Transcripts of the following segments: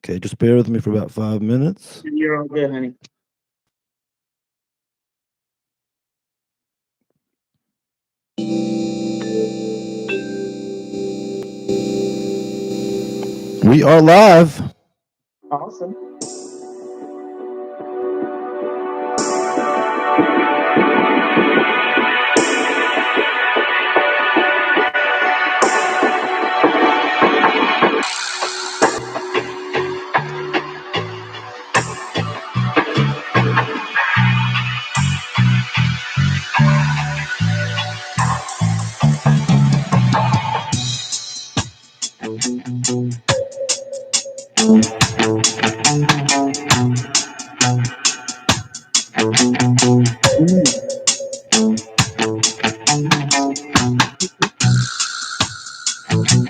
Okay, just bear with me for about 5 minutes. You're all good, honey. We are live. Awesome.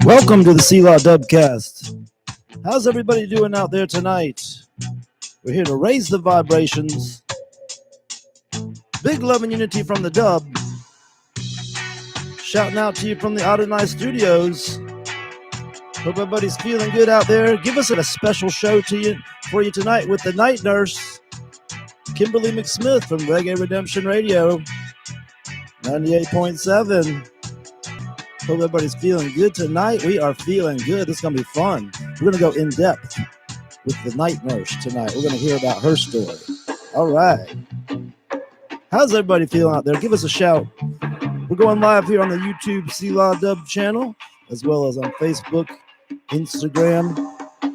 Welcome to the SELAH Dubbcast. How's everybody doing out there tonight? We're here to raise the vibrations. Big love and unity from the Dubb. Shouting out to you from the Adonai Studios. Hope everybody's feeling good out there. Give us a special show for you tonight with the night nurse, Kimberly McSMITH from Reggae Redemption Radio, 98.7. Hope everybody's feeling good tonight. We are feeling good. This is going to be fun. We're going to go in depth with the night nurse tonight. We're going to hear about her story. All right. How's everybody feeling out there? Give us a shout. We're going live here on the YouTube SELAH Dubb channel, as well as on Facebook, Instagram,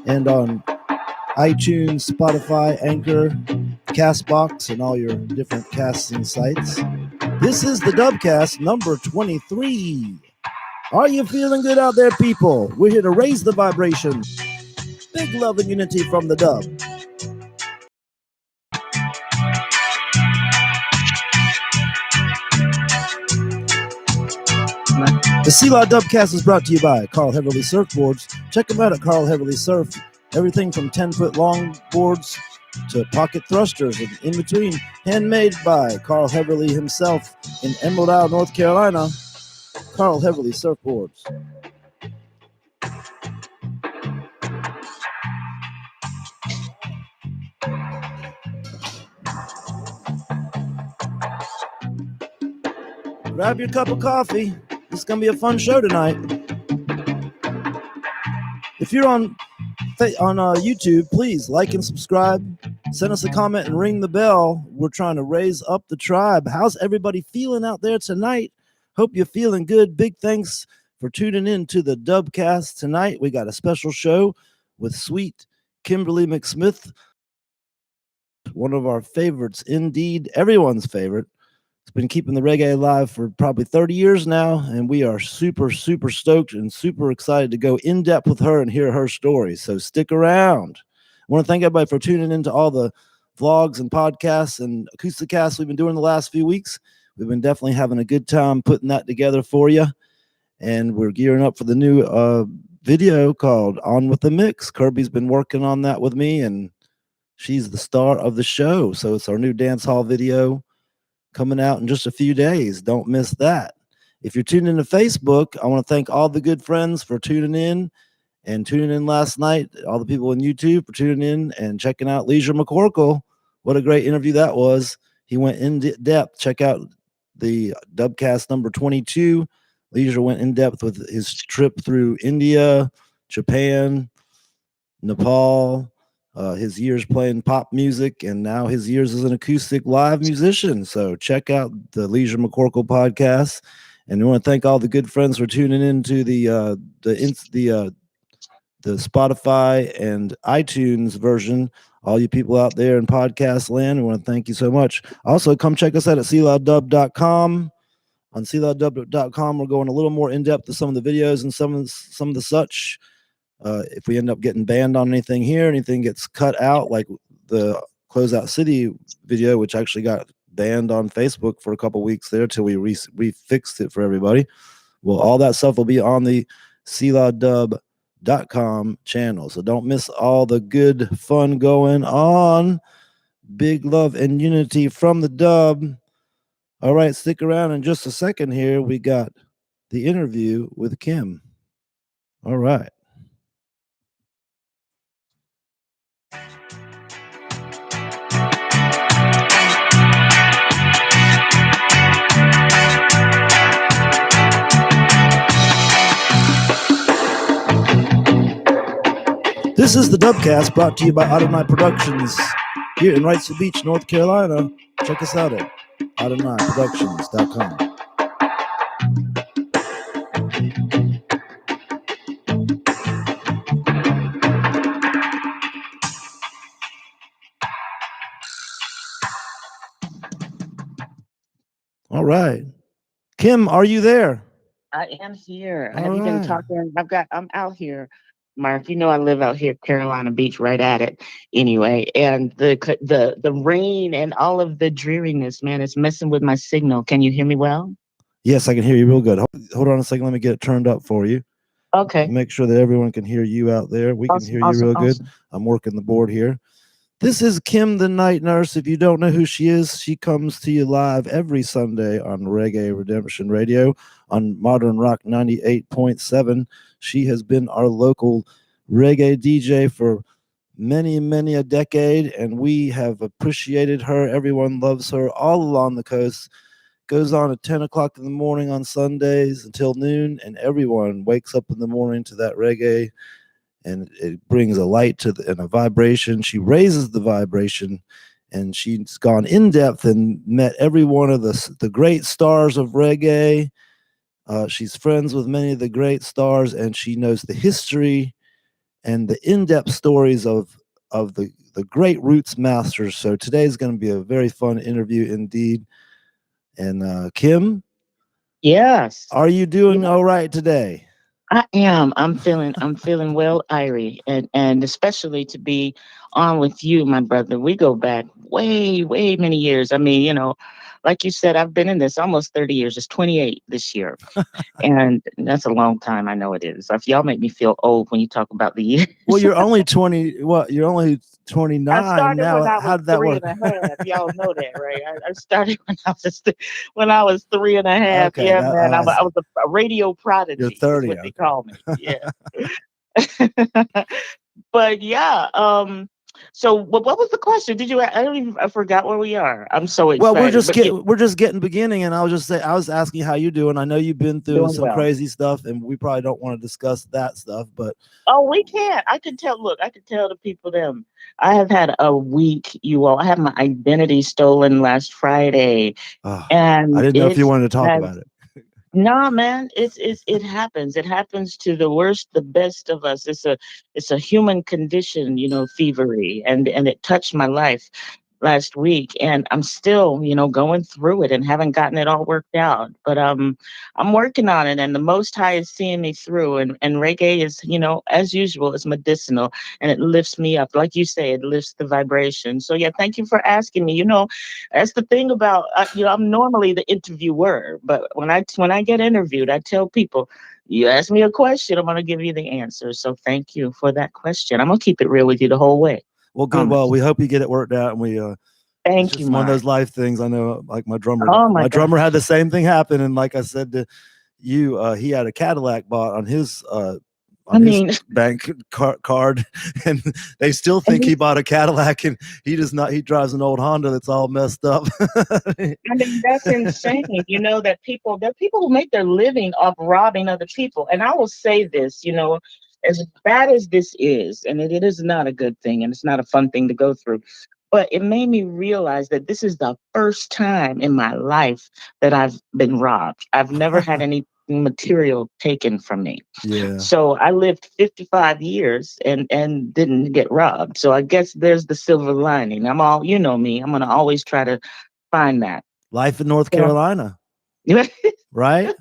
and on iTunes, Spotify, Anchor, Castbox, and all your different casting sites. This is the Dubbcast number 23. Are you feeling good out there, people? We're here to raise the vibration. Big love and unity from the Dubb. The SELAH Dubbcast is brought to you by Carl Heverly Surfboards. Check them out at Carl Heverly Surf. Everything from 10-foot long boards to pocket thrusters and in between. Handmade by Carl Heverly himself in Emerald Isle, North Carolina. Carl Heverly Surfboards. Grab your cup of coffee. It's going to be a fun show tonight. If you're on YouTube, please like and subscribe. Send us a comment and ring the bell. We're trying to raise up the tribe. How's everybody feeling out there tonight? Hope you're feeling good. Big thanks for tuning in to the Dubbcast tonight. We got a special show with sweet Kimberly McSMITH, one of our favorites, indeed, everyone's favorite. It's been keeping the reggae alive for probably 30 years now, and we are super, super stoked and super excited to go in depth with her and hear her story. So stick around. I want to thank everybody for tuning into all the vlogs and podcasts and acoustic casts we've been doing the last few weeks. We've been definitely having a good time putting that together for you, and we're gearing up for the new video called On With The Mix. Kirby's been working on that with me, and she's the star of the show. So it's our new dance hall video coming out in just a few days. Don't miss that. If you're tuning in to Facebook, I want to thank all the good friends for tuning in and tuning in last night. All the people on YouTube for tuning in and checking out Leisure McCorkle. What a great interview that was. He went in depth. Check out the Dubbcast number 22. Leisure went in depth with his trip through India, Japan, Nepal, his years playing pop music, and now his years as an acoustic live musician. So check out the Leisure McCorkle podcast. And we want to thank all the good friends for tuning into the Spotify and iTunes version. All you people out there in podcast land, we want to thank you so much. Also, come check us out at SELAHDUBB.com. On SELAHDUBB.com, we're going a little more in depth to some of the videos and some of the such. If we end up getting banned on anything here, anything gets cut out, like the Closeout City video, which actually got banned on Facebook for a couple weeks there till we fixed it for everybody. Well, all that stuff will be on the SELAHDUBB.com channel. So don't miss all the good fun going on. Big love and unity from the Dubb. All right, stick around in just a second here. We got the interview with Kim. All right. This is the Dubbcast, brought to you by Adonai Productions here in Wrightsville Beach, North Carolina. Check us out at AdonaiProductions.com. All right. Kim, are you there? I am here. All Have you been right. talking? I'm out here, Mark. You know I live out here, Carolina Beach, right at it. Anyway, and the rain and all of the dreariness, man, it's messing with my signal. Can you hear me well? Yes, I can hear you real good. Hold on a second. Let me get it turned up for you. Okay. Make sure that everyone can hear you out there. We can hear you real good. I'm working the board here. This is Kim the Night Nurse. If you don't know who she is, she comes to you live every Sunday on Reggae Redemption Radio on Modern Rock 98.7. She has been our local reggae DJ for many, many a decade, and we have appreciated her. Everyone loves her all along the coast. Goes on at 10 o'clock in the morning on Sundays until noon, and everyone wakes up in the morning to that reggae, and it brings a light to and a vibration. She raises the vibration, and she's gone in depth and met every one of the great stars of reggae. She's friends with many of the great stars, and she knows the history and the in-depth stories of the great roots masters. So today is going to be a very fun interview indeed. And Kim, Yes. are you doing all right today? I am. I'm feeling well, Irie, and especially to be on with you, my brother. We go back way, way many years. I mean, you know, like you said, I've been in this almost 30 years. It's 28 this year. And that's a long time. I know it is. If y'all make me feel old when you talk about the years. Well, you're only 20. What? You're only 29 I started now. when I How was did that three work? and a half. Y'all know that, right? I started when I was three and a half. Okay, Yeah, man. I was a radio prodigy. You're 30. Is what they call me. Yeah. But yeah. So what was the question? Did you? I forgot where we are. I'm so excited. Well, we're just getting beginning, and I was asking how you doing. I know you've been through Doing some well. crazy stuff, and we probably don't want to discuss that stuff, but we can't. I could tell. Look, I could tell the people them. I have had a week, you all. I had my identity stolen last Friday, and I didn't know if you wanted to talk about it. No, man, it happens. It happens to the worst, the best of us. It's a human condition, you know, thievery, and it touched my life last week, and I'm still, you know, going through it and haven't gotten it all worked out. But I'm working on it, and the Most High is seeing me through. And reggae is, you know, as usual, is medicinal, and it lifts me up, like you say, it lifts the vibration. So yeah, thank you for asking me. You know, that's the thing about you know, I'm normally the interviewer, but when I get interviewed, I tell people, you ask me a question, I'm going to give you the answer. So thank you for that question. I'm going to keep it real with you the whole way. Well, good. Well, we hope you get it worked out, and we thank it's you, just one of those Mark. life things. I know, like my drummer. Oh my my drummer had the same thing happen, and like I said to you, he had a Cadillac bought on his his bank card, and they still think he bought a Cadillac, and he does not. He drives an old Honda that's all messed up. I mean, that's insane. You know, there are people who make their living off robbing other people. And I will say this, you know, as bad as this is, and it is not a good thing, and it's not a fun thing to go through, but it made me realize that this is the first time in my life that I've been robbed. I've never had any material taken from me. Yeah. So I lived 55 years and didn't get robbed. So I guess there's the silver lining. You know me, I'm going to always try to find that. Life in North Carolina. Right?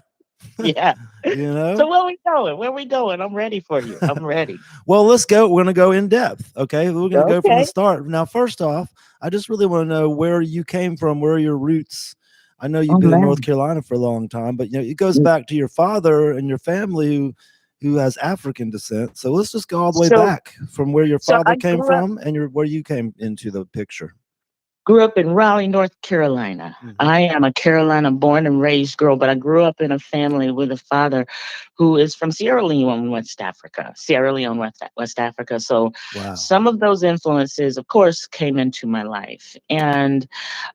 Yeah. You know? So where we going? I'm ready for you. I'm ready. Well, let's go. We're going to go in depth. Okay. We're going to go from the start. Now, first off, I just really want to know where you came from, where are your roots? I know you've been in North Carolina for a long time, but you know, it goes back to your father and your family who has African descent. So let's just go all the way back from where your father came from and where you came into the picture. Grew up in Raleigh, North Carolina. Mm-hmm. I am a Carolina born and raised girl, but I grew up in a family with a father who is from Sierra Leone, West Africa. So some of those influences, of course, came into my life. And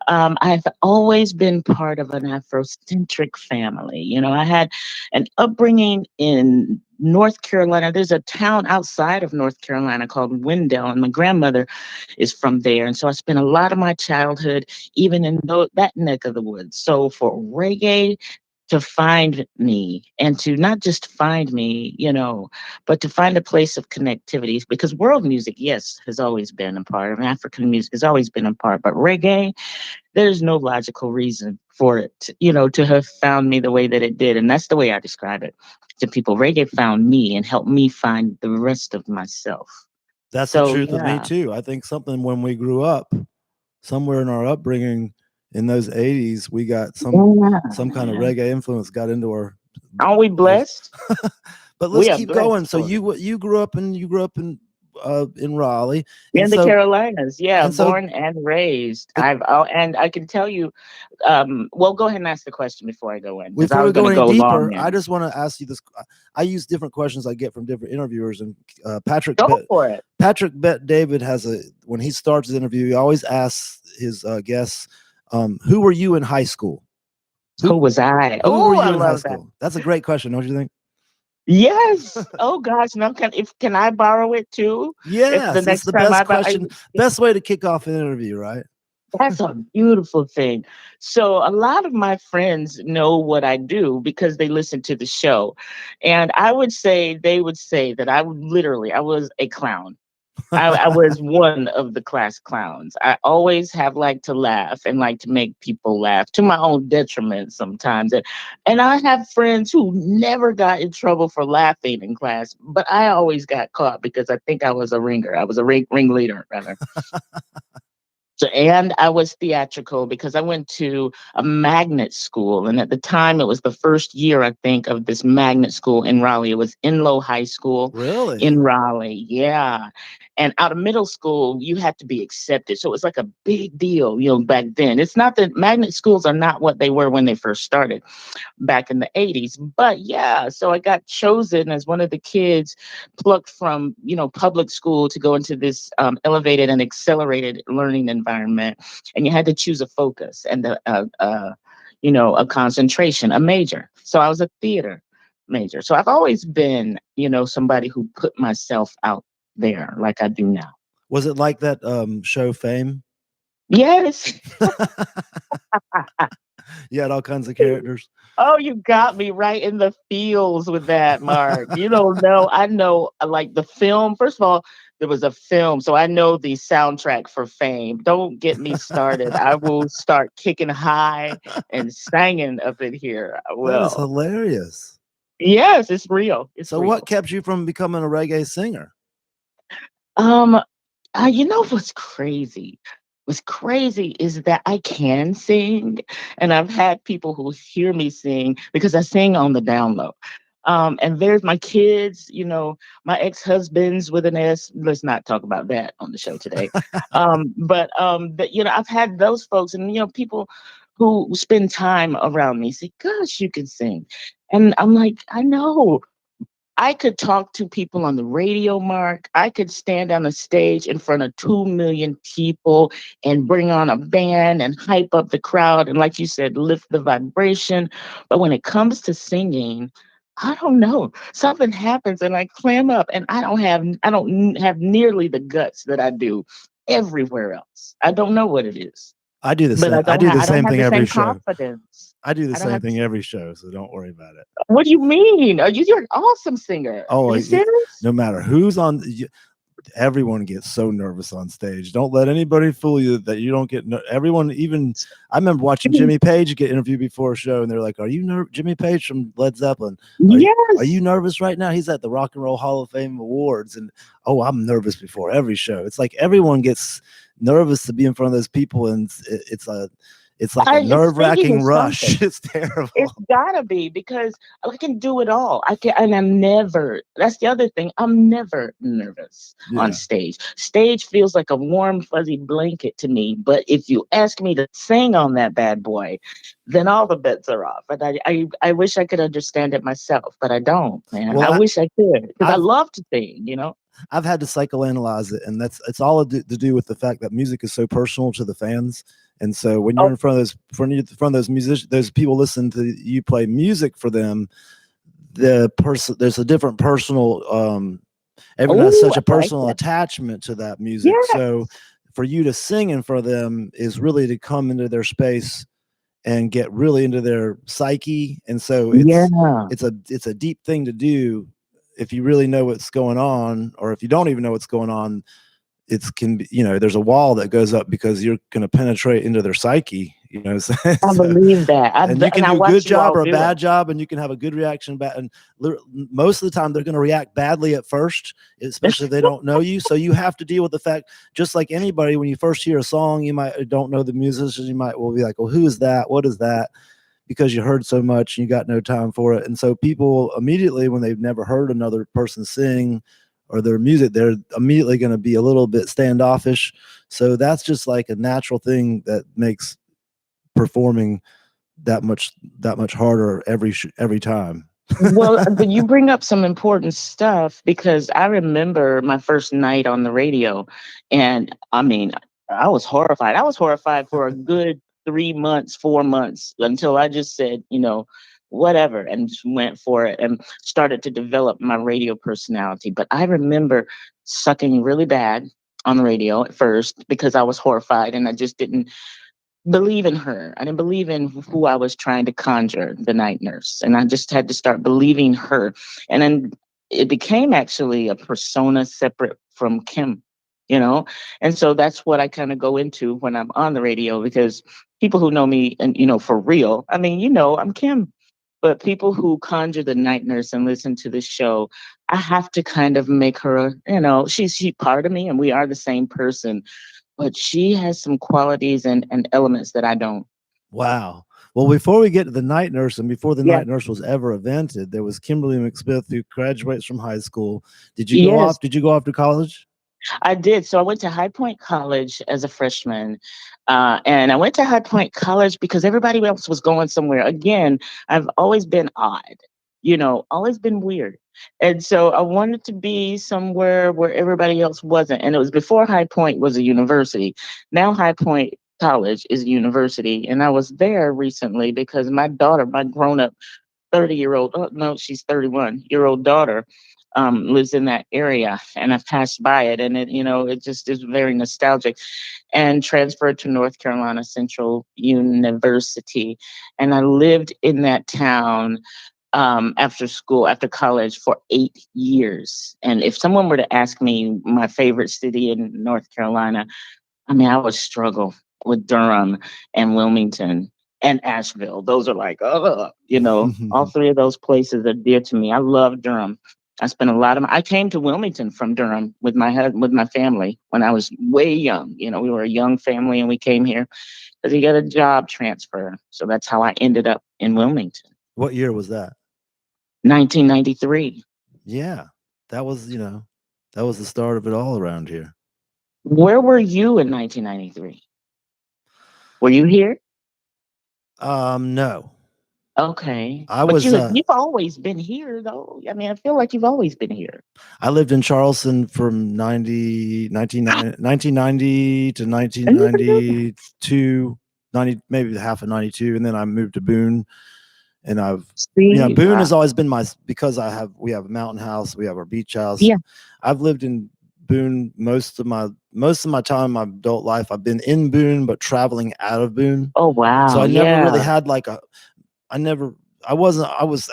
I've always been part of an Afrocentric family. You know, I had an upbringing in North Carolina. There's a town outside of North Carolina called Wendell, and my grandmother is from there. And so I spent a lot of my childhood even in that neck of the woods. So for reggae to find me, and to not just find me, but to find a place of connectivity, because world music, yes, has always been a part of African music, has always been a part, but reggae, there's no logical reason for it, to have found me the way that it did. And that's the way I describe it to people. Reggae found me and helped me find the rest of myself. That's the So, truth of me yeah. too. I think something when we grew up, somewhere in our upbringing in those 80s, we got some kind of reggae influence got into our. Aren't we blessed? But let's We are keep going. blessed So for it. you grew up in Raleigh, In and the so Carolinas, yeah, and so born and raised. And I can tell you, well, go ahead and ask the question before I go in, because I before was we go going to any go long deeper, in. I just want to ask you this. I use different questions I get from different interviewers, and Patrick Go for it. Patrick Bet David when he starts his interview, he always asks his guests, who were you in high school? Who was I? Who were you I in high love that. school? That's a great question, don't you think? Yes. Oh gosh. Now, can I borrow it too? Yes, The it's next the time best question. Best way to kick off an interview, right? That's a beautiful thing. So a lot of my friends know what I do because they listen to the show. And they would say that I was a clown. I was one of the class clowns. I always have liked to laugh and like to make people laugh, to my own detriment sometimes. And I have friends who never got in trouble for laughing in class, but I always got caught because I think I was a ringer. I was a ringleader, rather. So, and I was theatrical because I went to a magnet school. And at the time, it was the first year, I think, of this magnet school in Raleigh. It was Inlow High School. Really? In Raleigh, yeah. And out of middle school, you had to be accepted. So it was like a big deal, back then. It's not that magnet schools are not what they were when they first started back in the 80s. But yeah, so I got chosen as one of the kids plucked from, public school to go into this elevated and accelerated learning environment. And you had to choose a focus and a concentration, a major. So I was a theater major. So I've always been, somebody who put myself out there like I do now. Was it like that show Fame? Yes. You had all kinds of characters. Oh, you got me right in the feels with that, Mark. You don't know. I know, like the film. First of all, there was a film, so I know the soundtrack for Fame. Don't get me started. I will start kicking high and singing up in here. That is hilarious. Yes, it's real. So what kept you from becoming a reggae singer? What's crazy? What's crazy is that I can sing, and I've had people who hear me sing because I sing on the down low. And there's my kids, my ex-husbands with an S. Let's not talk about that on the show today. But I've had those folks, and people who spend time around me say, "Gosh, you can sing," and I'm like, I know. I could talk to people on the radio, Mark. I could stand on a stage in front of 2 million people and bring on a band and hype up the crowd. And like you said, lift the vibration. But when it comes to singing, I don't know. Something happens and I clam up, and I don't have nearly the guts that I do everywhere else. I don't know what it is. I do the same. I do the same thing every show. Confidence. I do the same thing every show, so don't worry about it. What do you mean? You're an awesome singer. Oh, are you serious? No matter who's on, everyone gets so nervous on stage. Don't let anybody fool you that you don't get. Everyone, even I remember watching Jimmy Page get interviewed before a show, and they're like, "Are you nervous?" Jimmy Page from Led Zeppelin. Are you nervous right now? He's at the Rock and Roll Hall of Fame Awards, and I'm nervous before every show. It's like everyone gets nervous to be in front of those people, and it's like a nerve-wracking rush. Something. It's terrible. It's gotta be, because I can do it all. And I'm never, that's the other thing. I'm never nervous on stage. Stage feels like a warm, fuzzy blanket to me. But if you ask me to sing on that bad boy, then all the bets are off. And I wish I could understand it myself, but I don't, man. Well, I wish I could, because I love to sing, I've had to psychoanalyze it, and it's all to do with the fact that music is so personal to the fans. And so when you're in front of those musicians, those people listen to you play music for them, there's a different personal everyone has Oh, such I a like personal that. attachment to that music. Yeah. So for you to sing in for them is really to come into their space and get really into their psyche. And so Yeah. it's a deep thing to do if you really know what's going on, or if you don't even know what's going on. It's can be, there's a wall that goes up because you're going to penetrate into their psyche, so, I believe that. and you can And I do a watch good you job all or a do it. bad job, and you can have a good reaction back. And most of the time they're going to react badly at first, especially if they don't know you. So you have to deal with the fact, just like anybody, when you first hear a song, you might don't know the musicians, you might be like, well, who is that? What is that? Because you heard so much and you got no time for it. And so people immediately, when they've never heard another person sing or their music, they're immediately going to be a little bit standoffish. So that's just like a natural thing that makes performing that much harder every time. Well, but you bring up some important stuff, because I remember my first night on the radio, and I mean, I was horrified. I was horrified for a good 3 months, 4 months, until I just said, whatever, and just went for it and started to develop my radio personality. But I remember sucking really bad on the radio at first because I was horrified and I just didn't believe in her. I didn't believe in who I was trying to conjure, the night nurse. And I just had to start believing her. And then it became actually a persona separate from Kim, you know? And so that's what I kind of go into when I'm on the radio, because people who know me and, for real, I mean, I'm Kim. But people who conjure the night nurse and listen to the show, I have to kind of make her, she's part of me and we are the same person, but she has some qualities and elements that I don't. Wow. Well, before we get to the night nurse, and before the Yeah. night nurse was ever invented, there was Kimberly McSmith, who graduates from high school. Did you go Yes, off? Did you go off to college? I did. So I went to High Point College as a freshman. And I went to High Point College because everybody else was going somewhere. Again, I've always been odd, always been weird. And so I wanted to be somewhere where everybody else wasn't. And it was before High Point was a university. Now High Point College is a university. And I was there recently because my daughter, my grown up 30-year-old, oh, no, she's 31-year-old daughter, lives in that area, and I've passed by it, and it just is very nostalgic. And transferred to North Carolina Central University, and I lived in that town after school, after college, for 8 years. And if someone were to ask me my favorite city in North Carolina, I mean, I would struggle with Durham and Wilmington and Asheville. Those are like, all three of those places are dear to me. I love Durham. I spent a lot of. I came to Wilmington from Durham with my family when I was way young. We were a young family and we came here because he got a job transfer. So that's how I ended up in Wilmington. What year was that? 1993. Yeah, that was that was the start of it all around here. Where were you in 1993? Were you here? No, Okay. I But was. you've always been here, though. I mean, I feel like you've always been here. I lived in Charleston from 1990 to I never knew that. 1992, 90, maybe half of 92, and then I moved to Boone. And See, Boone has always been because we have a mountain house, we have our beach house. yeah. I've lived in Boone most of my time, my adult life. I've been in Boone, but traveling out of Boone. Oh, So wow. I never really Yeah. had I was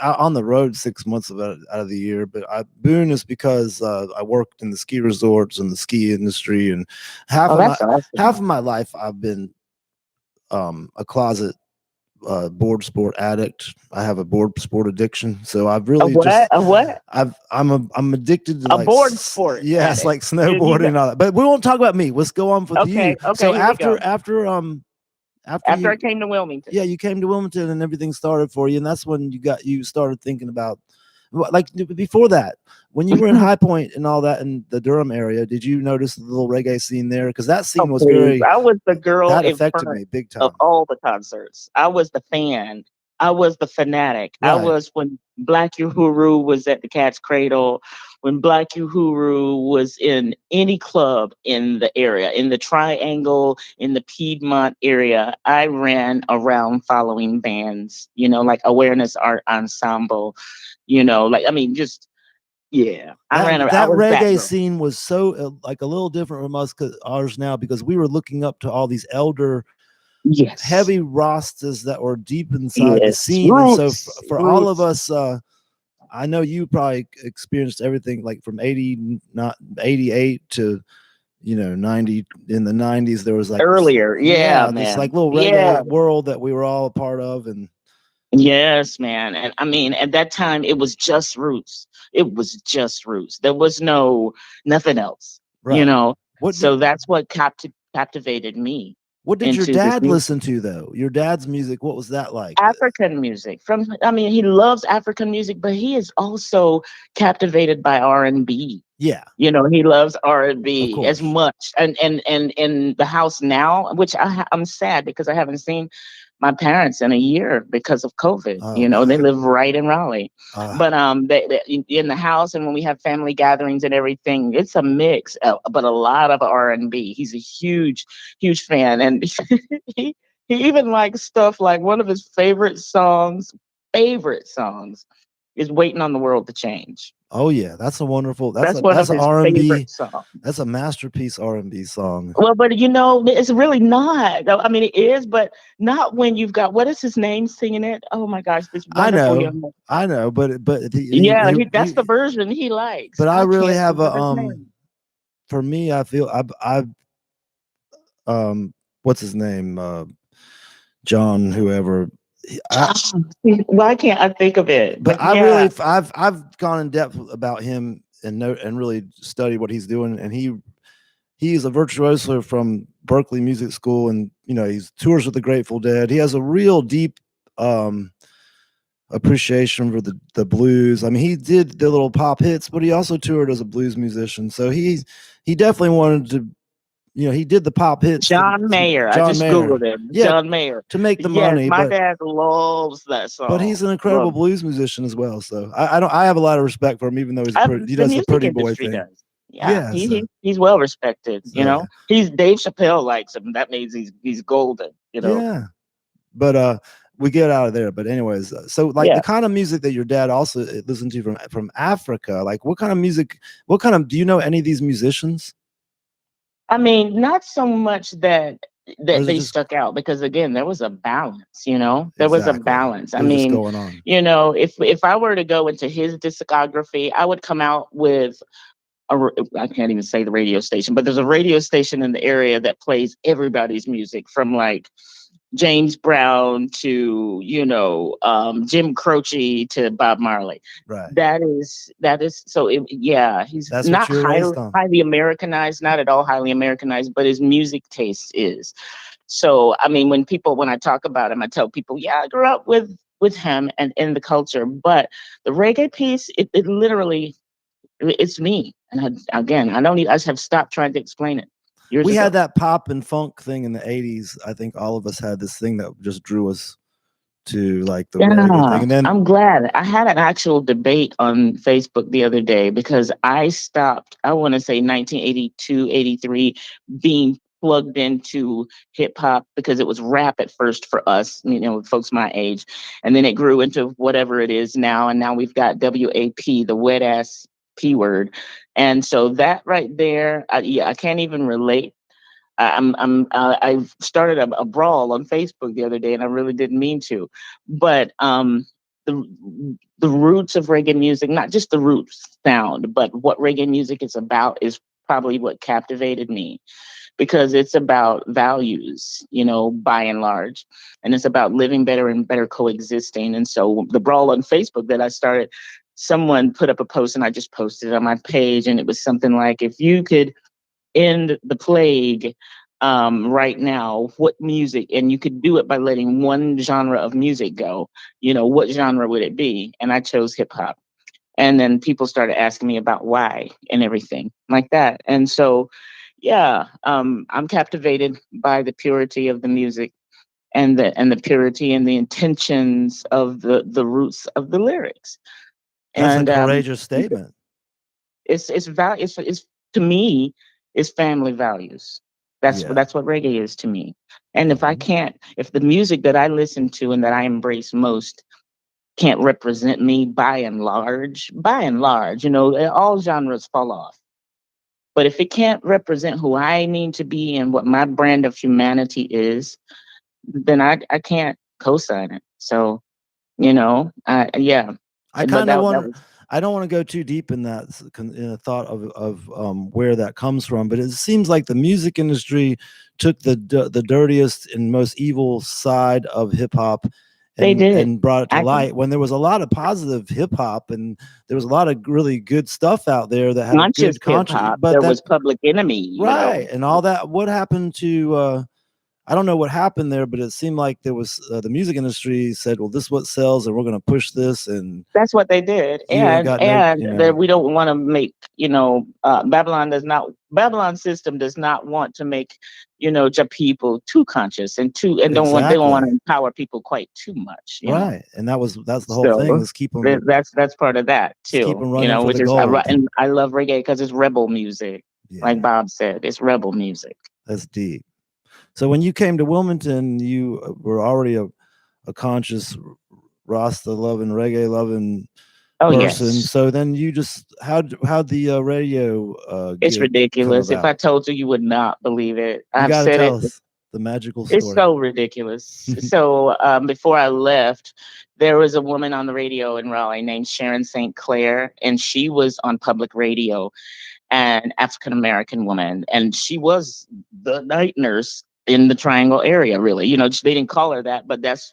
out on the road 6 months out of the year, but Boone is because I worked in the ski resorts and the ski industry, and half Oh, of my that's awesome. half of my life I've been a closet board sport addict. I have a board sport addiction, so I've A really what? A what? I'm addicted to A board sport yes, addict. like There you snowboarding go. and all that. But we won't talk about me. Let's go on with you. Okay. So Okay. Here we go. after After I you came to Wilmington. yeah, you came to Wilmington and everything started for you, and that's when you started thinking about, like, before that, when you were in High Point and all that in the Durham area. Did you notice the little reggae scene there? Because that Oh, scene was please. I was the girl that in affected front me big of time. all the concerts. I was the fan. I was the fanatic. I Right. was when Black Uhuru was at the Cat's Cradle, when Black Uhuru was in any club in the area, in the Triangle, in the Piedmont area. I ran around following bands, like Awareness Art Ensemble, Like, I mean, just, yeah, I That was that reggae girl. scene was so like a little different from us, ours now, because we were looking up to all these elder Yes. heavy rastas that were deep inside the Yes. scene. And so Roots. for all of Roots. us, I know you probably experienced everything like from 80, not 88 to 90. In the 90s there was like this, Earlier. Yeah, yeah, this man. like little Yeah. reggae world that we were all a part of. And Yes, man. And I mean, at that time, it was just roots. It was just roots. There was nothing else, you right, know? what did So that's what captivated me what did your into this dad music. listen to, though? Your dad's music, what was that like? African music. I mean, he loves African music, but he is also captivated by R&B. Yeah, He loves of R&B as course. much. And in the house now, which I'm sad because I haven't seen my parents in a year because of COVID. Oh, They live right in Raleigh, uh, but in the house, and when we have family gatherings and everything, it's a mix, but a lot of R&B. He's a huge, huge fan, and he he even likes stuff like one of his favorite songs is "Waiting on the World to Change." oh yeah, that's a wonderful, That's one that's of an his R&B, favorite songs. that's a masterpiece R&B song. Well, but it's really not. I mean, it is, but not when you've got what is his name singing it? Oh my gosh, this I wonderful know, young man. I know, but Yeah, that's the version he likes. but I I really can't have think a of his name. for me, I feel I what's his name, John, whoever. I, Why can't I think of it? but But yeah, I've gone in depth about him and really studied what he's doing, and he's a virtuoso from Berkeley Music School, and he's tours with the Grateful Dead. He has a real deep um appreciation for the blues. I mean, he did the little pop hits, but he also toured as a blues musician. So he definitely wanted to, he did the pop hits John Mayer. I John just Mayer, Googled him. yeah, John Mayer. to make the Yes, money, my but dad loves that he's song. an incredible Love blues musician as well. So I have a lot of respect for him, even though he the does the music pretty boy industry thing. does. Yeah, Yeah. he's well respected. So yeah, He's Dave Chappelle likes him. That means he's golden. yeah. But we get out of there. But anyways, so like Yeah. the kind of music that your dad also listened to from Africa, like what kind of music? What kind of, do you know any of these musicians, I mean, not so much or that is it they just stuck out because again, there was a balance. There was a exactly balance. I it was just mean, going on? if I were to go into his discography, I would come out with I can't even say the radio station, but there's a radio station in the area that plays everybody's music from like James Brown to Jim Croce to Bob Marley. Right. That is so. Yeah, he's That's what not you were raised on. highly Americanized, not at all highly Americanized, but his music taste is. So I mean, when I talk about him, I tell people, yeah, I grew up with him and in the culture, but the reggae piece, it literally it's me. And again, I just have stopped trying to explain it years We had ago. that pop and funk thing in the 80s. I think all of us had this thing that just drew us to like the reggae thing. Yeah, And then I'm glad. I had an actual debate on Facebook the other day because I stopped, I want to say 1982, 83, being plugged into hip hop because it was rap at first for us, folks my age. And then it grew into whatever it is now. And now we've got WAP, the wet ass P word. And so that right there, I can't even relate. I started a brawl on Facebook the other day, and I really didn't mean to, but the the roots of reggae music, not just the roots sound, but what reggae music is about, is probably what captivated me because it's about values, by and large, and it's about living better and better coexisting. And so the brawl on Facebook that I started, someone put up a post, and I just posted it on my page, and it was something like, if you could end the plague right now, what music, and you could do it by letting one genre of music go, what genre would it be? And I chose hip hop. And then people started asking me about why and everything like that. And so, yeah, I'm captivated by the purity of the music and the purity and the intentions of the roots of the lyrics. that's a And courageous statement. it's to me, it's family values. Yeah. That's what reggae is to me. And Mhm. if the music that I listen to and that I embrace most can't represent me by and large. By and large, all genres fall off. But if it can't represent who I need to be and what my brand of humanity is, then I can't co-sign it. So, yeah. I But kind of that want. was I don't want to go too deep in that in the thought of where that comes from, but it seems like the music industry took the dirtiest and most evil side of hip hop they did. and brought it to I light when there was a lot of positive hip hop and there was a lot of really good stuff out there that had a Not good just hip conscience, hop. but There that was Public Enemy. right and all that. What happened to? I don't know what happened there, but it seemed like there was the music industry said, "Well, this is what sells, and we're going to push this." And That's what they did, you ain't got no, and that we don't want to make Babylon system does not want to make the people too conscious and too and they don't want exactly to empower people quite too much. right, and that's the whole thing. So Let's keep them, that's part of that let's keep too. them running for Which the is gold. and I love reggae because it's rebel music, like Yeah, Bob said, it's rebel music. that's deep. So when you came to Wilmington, you were already a conscious Rasta loving, reggae loving Oh person. yes, So then you just how'd the radio it's gig come ridiculous. If I about? told you, you would not believe it. You I've got to said tell it. us the magical It's story. so ridiculous. So before I left, there was a woman on the radio in Raleigh named Sharon St. Clair, and she was on public radio, an African American woman, and she was the night nurse in the Triangle area. Really, they didn't call her that, but that's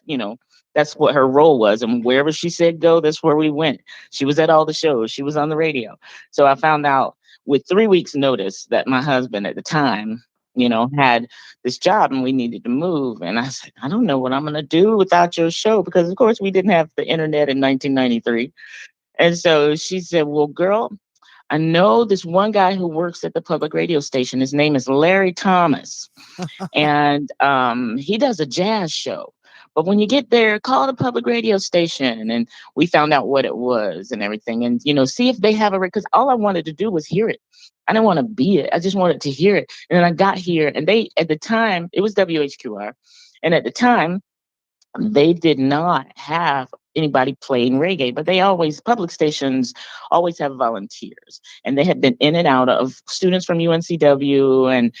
what her role was, and wherever she said go, that's where we went. She was at all the shows. She was on the radio. So I found out with 3 weeks' notice that my husband at the time, had this job and we needed to move. And I said, I don't know what I'm going to do without your show because, of course, we didn't have the internet in 1993. And so she said, well, girl, I know this one guy who works at the public radio station. His name is Larry Thomas, and he does a jazz show. But when you get there, call the public radio station. And we found out what it was and everything. And, see if they have a because all I wanted to do was hear it. I didn't want to be it. I just wanted to hear it. And then I got here, and they, at the time, it was WHQR. And at the time, they did not have anybody playing reggae, but public stations always have volunteers. And they had been in and out of students from UNCW and,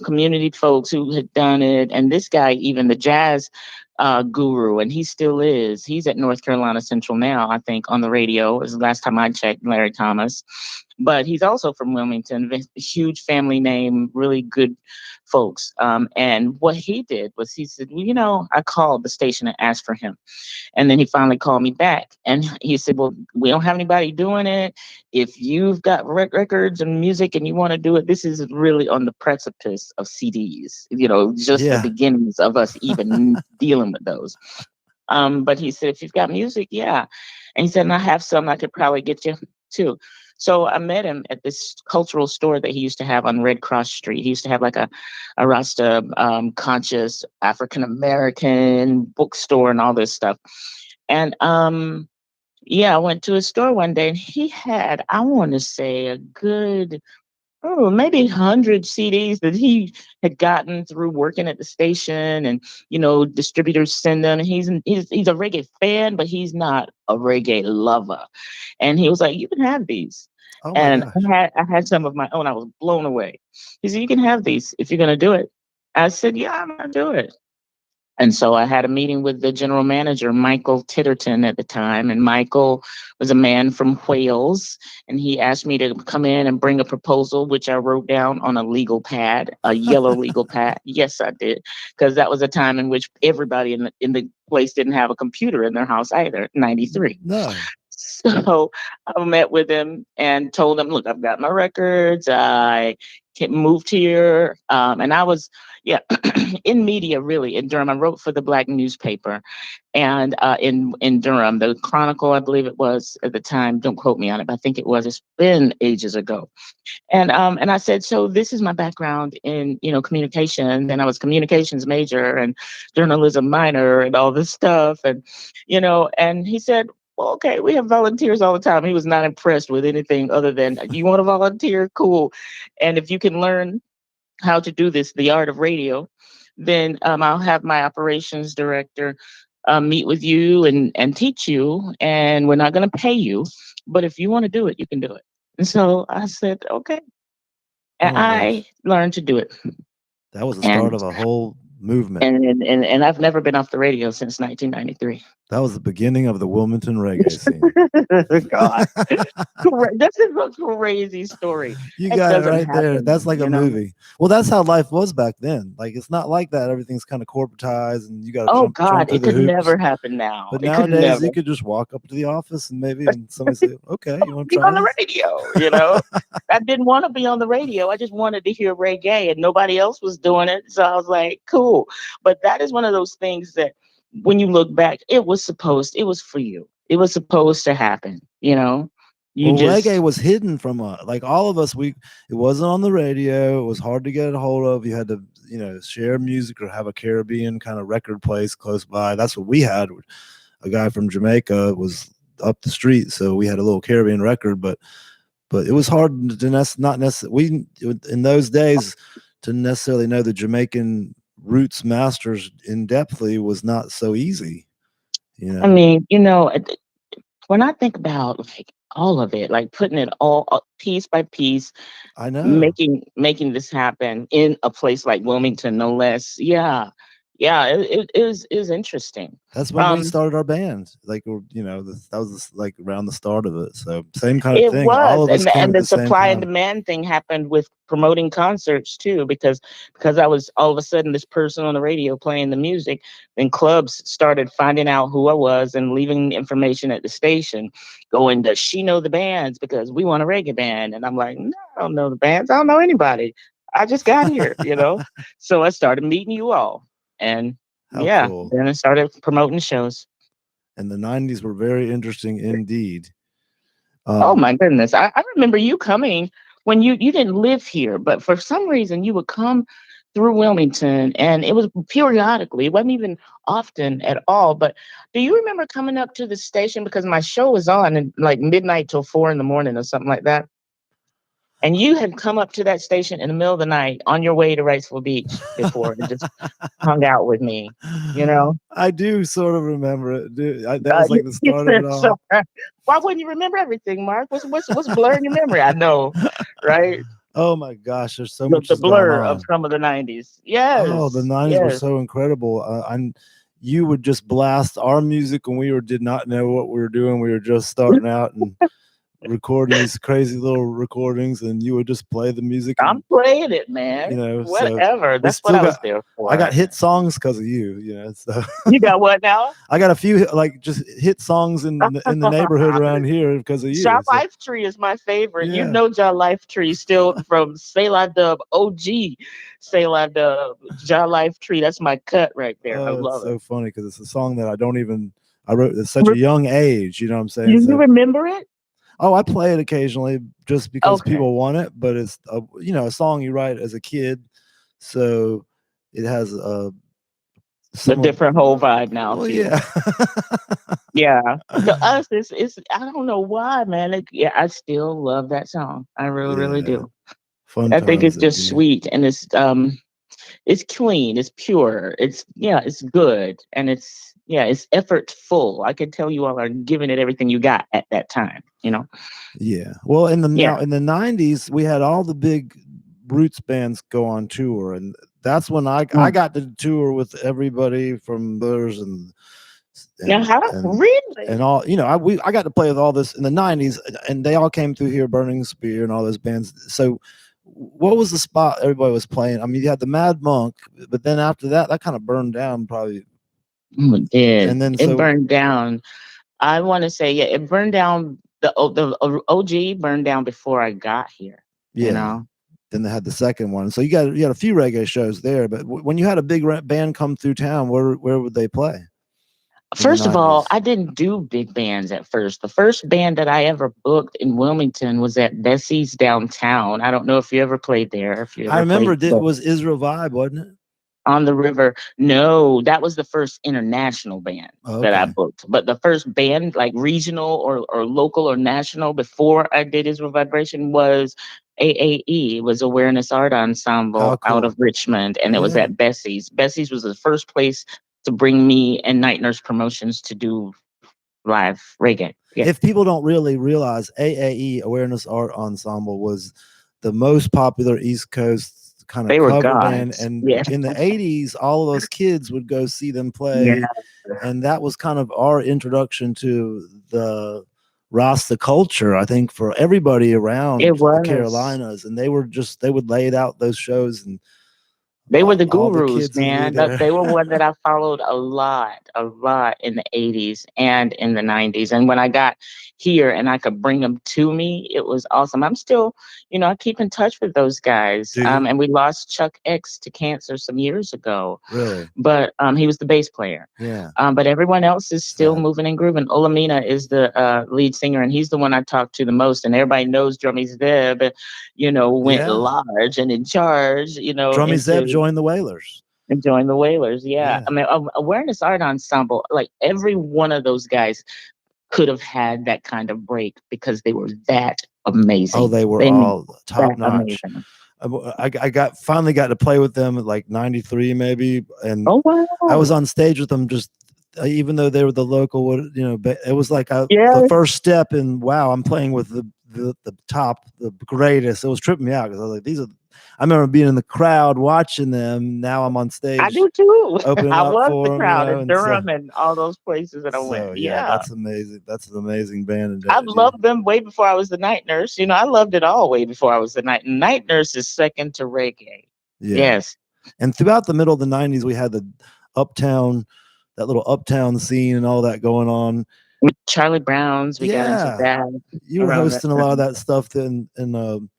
community folks who had done it. And this guy, even the jazz guru, and he still is. He's at North Carolina Central now, I think, on the radio. Is the last time I checked, Larry Thomas. But he's also from Wilmington, huge family name, really good folks. And what he did was he said, well, I called the station and asked for him. And then he finally called me back and he said, well, we don't have anybody doing it. If you've got records and music and you want to do it, this is really on the precipice of CDs, just the Yeah. beginnings of us even dealing with those. But he said, if you've got music, yeah. And he said, and I have some I could probably get you too. So I met him at this cultural store that he used to have on Red Cross Street. He used to have like a Rasta conscious African American bookstore and all this stuff. And yeah, I went to his store one day and he had, I want to say, a good maybe 100 CDs that he had gotten through working at the station, and distributors send them. And he's a reggae fan, but he's not a reggae lover. And he was like, "You can have these." Oh my And gosh. I had some of my own. I was blown away. He said, "You can have these if you're gonna do it." I said, "Yeah, I'm gonna do it." And so I had a meeting with the general manager, Michael Titterton, at the time. And Michael was a man from Wales. And he asked me to come in and bring a proposal, which I wrote down on a legal pad, a yellow legal pad. Yes, I did. Because that was a time in which everybody in the place didn't have a computer in their house either, 93. No. So I met with him and told him, look, I've got my records. I moved here. And I was, yeah, in media, really, in Durham. I wrote for the Black newspaper and in Durham, the Chronicle, I believe it was at the time. Don't quote me on it, but I think it was. It's been ages ago. And I said, so this is my background in, communications. And I was communications major and journalism minor and all this stuff. And, and he said, well, okay, we have volunteers all the time. He was not impressed with anything other than, you want to volunteer? Cool. And if you can learn how to do this, the art of radio, then I'll have my operations director meet with you and teach you, and we're not going to pay you, but if you want to do it, you can do it. And so I said, okay. And Oh my I gosh. learned to do it. That was the start And of a whole movement. and I've never been off the radio since 1993. That was the beginning of the Wilmington reggae scene. God, this is a crazy story. You It got it doesn't right there. happen, That's like a movie. Well, that's how life was back then. Like it's not like that. Everything's kind of corporatized, and you got to Oh jump God, through it the could hoops. never happen now. But It could nowadays, never you could just walk up to the office and maybe and somebody say, "Okay, you want to be try on the this?" radio. I didn't want to be on the radio. I just wanted to hear reggae and nobody else was doing it. So I was like, cool. But that is one of those things that when you look back, it was for you. It was supposed to happen, you know? You Well, reggae just, was hidden from like all of us. It wasn't on the radio. It was hard to get a hold of. You had to, share music or have a Caribbean kind of record place close by. That's what we had. A guy from Jamaica was up the street, so we had a little Caribbean record. But it was hard to not necessarily in those days to necessarily know the Jamaican roots masters in depthly was not so easy. I mean, when I think about like all of it, like putting it all piece by piece, I know. making this happen in a place like Wilmington, no less. Yeah, yeah, it is interesting. That's when we Um, started our band. Like, that was like around the start of it. So same kind of it thing. All was, of us came and at the the same supply and time. demand thing happened with promoting concerts too, because I was all of a sudden this person on the radio playing the music. Then clubs started finding out who I was and leaving information at the station, going, "Does she know the bands? Because we want a reggae band." And I'm like, "No, I don't know the bands. I don't know anybody. I just got here." So I started meeting you all, and How yeah, cool. then I started promoting shows. And the 90s were very interesting indeed. Oh Um, my goodness. I remember you coming when you didn't live here, but for some reason you would come through Wilmington and it was periodically. It wasn't even often at all. But do you remember coming up to the station because my show was on at like midnight till 4 in the morning or something like that? And you had come up to that station in the middle of the night on your way to Wrightsville Beach before and just hung out with me, you know? I do sort of remember it. That was like the start of it So, all. why wouldn't you remember everything, Mark? What's blurring your memory? I know, right? Oh my gosh, there's so The, much the has gone blur of on. some of the 90s. Oh, the Yes, 90s were yes. so incredible. You would just blast our music when did not know what we were doing. We were just starting out and recording these crazy little recordings, and you would just play the music. I'm And playing it, man. so Whatever. we That's what still I was got there I got for. hit songs because of you, so You got what now? I got a few like just hit songs in the neighborhood around here because of Ja you. So Life Tree is my favorite. You yeah. know Ja Life Tree still from SELAH Dubb, OG SELAH Dubb, Ja Life Tree. That's my cut right there. I Oh, it's love it. so funny because it's a song that I wrote at such a young age. You know what I'm saying? You So remember it? oh, I play it occasionally just because Okay. people want it, but it's a song you write as a kid, so it has A some of different whole vibe now well, to you. yeah. Yeah. To us, it's I don't know why, man. Yeah, I still love that song. I really, really Yeah, do. fun I think times it's that just be. sweet and it's clean, it's pure, it's good, and it's effortful. I can tell you all are giving it everything you got at that time. Yeah. Well, Yeah. in the 90s, we had all the big roots bands go on tour, and that's when I Mm. got to tour with everybody from Butters Now, and how and really? and all. I got to play with all this in the 90s, and they all came through here, Burning Spear and all those bands. So what was the spot everybody was playing? I mean, you had the Mad Monk, but then after that, that kind of burned down probably. It did. And then It so burned down. I want to say, yeah, it burned down. The OG burned down before I got here. You yeah, know. then they had the second one. So you had a few reggae shows there, but when you had a big band come through town, where would they play in the First of all, 90s? I didn't do big bands at first. The first band that I ever booked in Wilmington was at Bessie's downtown. I don't know if you ever played there, if you I ever remember played it was Israel Vibe, wasn't it? on the river. No, that was the first international band Oh, that I okay. booked. But the first band, like regional or local or national, before I did Israel Vibration was AAE. It was Awareness Art How Ensemble out cool. of Richmond, and it was Yeah. at Bessie's. Bessie's was the first place to bring me and Night Nurse Promotions to do live reggae. Yeah. If people don't really realize, AAE, Awareness Art Ensemble, was the most popular East Coast kind of They were cover band, gods. and Yeah. in the 80s all of us kids would go see them play. Yeah. And that was kind of our introduction to the Rasta culture, I think, for everybody around It was. the Carolinas. And they would lay it out, those shows, and they were the all the gurus, kids would be man. there. They were one that I followed a lot in the 80s and in the 90s. And when I got here and I could bring them to me, it was awesome. I'm still, I keep in touch with those guys. Do you? And we lost Chuck X to cancer some years ago. Really? But he was the bass player. Yeah. But everyone else is still Sad. moving and grooving. Olamina is the lead singer, and he's the one I talk to the most. And everybody knows Drummy Zeb, went Yeah. large and in charge, Drummy Zeb joined the Wailers. and joined the Wailers. Yeah. Yeah. I mean, Awareness Art Ensemble, like every one of those guys could have had that kind of break because they were that amazing. Oh, they were all top notch. Amazing. I finally got to play with them at like 93 maybe, and Oh wow! I was on stage with them, just even though they were the local, it was like Yeah. the first step in, wow, I'm playing with the top, the greatest. It was tripping me out because I was like, I remember being in the crowd watching them. Now I'm on stage. I do too. opening I up was for the them, crowd and in Durham and all those places that I went. Yeah. That's amazing. That's an amazing band. I've loved them way before I was the Night Nurse. I loved it all way before I was the Night Nurse is second to reggae. Yeah. Yes. And throughout the middle of the 90s, we had that little uptown scene and all that going on. With Charlie Brown's, we got into that. You were hosting a lot of that stuff then, and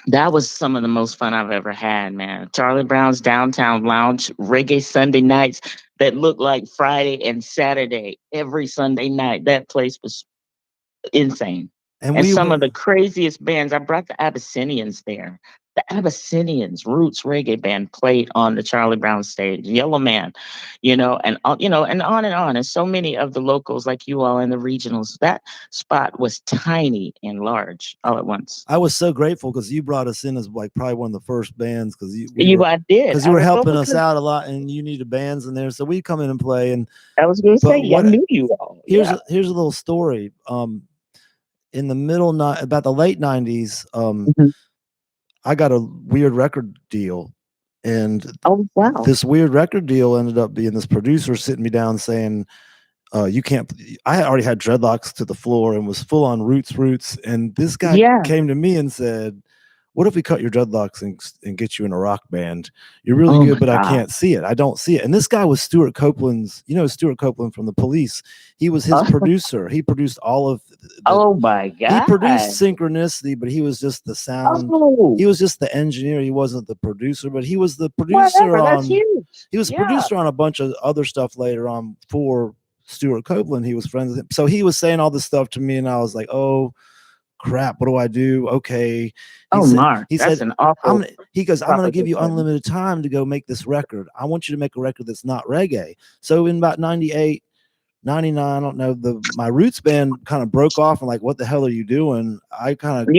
that was some of the most fun I've ever had, man. Charlie Brown's Downtown Lounge, reggae Sunday nights that looked like Friday and Saturday every Sunday night. That place was insane. And some of the craziest bands. I brought the Abyssinians there. The Abyssinians roots reggae band played on the Charlie Brown stage, Yellow Man, and on and on. And so many of the locals like you all and the regionals, that spot was tiny and large all at once. I was so grateful because you brought us in as like probably one of the first bands because I did. Because you were helping us out a lot and you needed bands in there. So we come in and play. And I was going to say, I knew you all. Here's a little story. In the about the late 90s, I got a weird record deal, and this weird record deal ended up being this producer sitting me down saying, you can't, I already had dreadlocks to the floor and was full on roots. And this guy came to me and said, what if we cut your dreadlocks and get you in a rock band? You're really good, but I can't see it. I don't see it. And this guy was Stuart Copeland's, Stuart Copeland from The Police. He was his producer. He produced all of my God. He produced Synchronicity, but he was just the sound. He was just the engineer. He wasn't the producer, but he was the producer on. He was producer on a bunch of other stuff later on for Stuart Copeland. He was friends with him. So he was saying all this stuff to me, and I was like, oh crap, what do I do? Okay. Mark, he that's said, an awful. He goes, I'm going to give you unlimited time to go make this record. I want you to make a record that's not reggae. So in about 98, 99, I don't know, my roots band kind of broke off and like, what the hell are you doing? I kind of,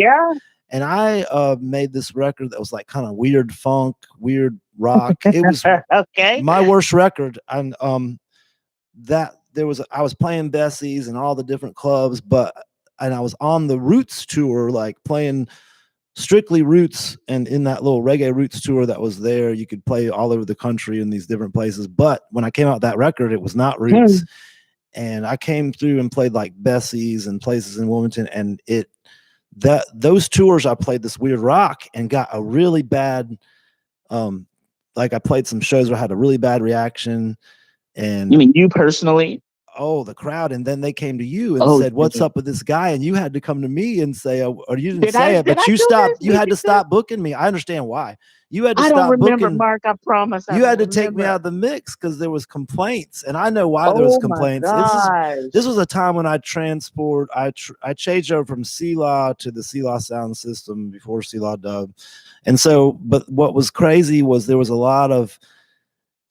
and I made this record that was like kind of weird funk, weird rock. It was my worst record. And I was playing Bessie's and all the different clubs, and I was on the Roots tour, like playing strictly Roots. And in that little reggae Roots tour that was there, you could play all over the country in these different places. But when I came out that record, it was not Roots. And I came through and played like Bessie's and places in Wilmington. And those tours, I played this weird rock and got a really bad, like I played some shows where I had a really bad reaction. And you mean you personally? Oh, the crowd. And then they came to you and said, what's up with this guy? And you had to come to me and say, or you didn't say it, but you stopped. You had to stop booking me. I understand why. You had to stop booking. I don't remember, Mark. I promise. You had to take me out of the mix because there was complaints. And I know why there was complaints. This was a time when I changed over from SELAH to the SELAH sound system before SELAH Dubb. And so, but what was crazy was there was a lot of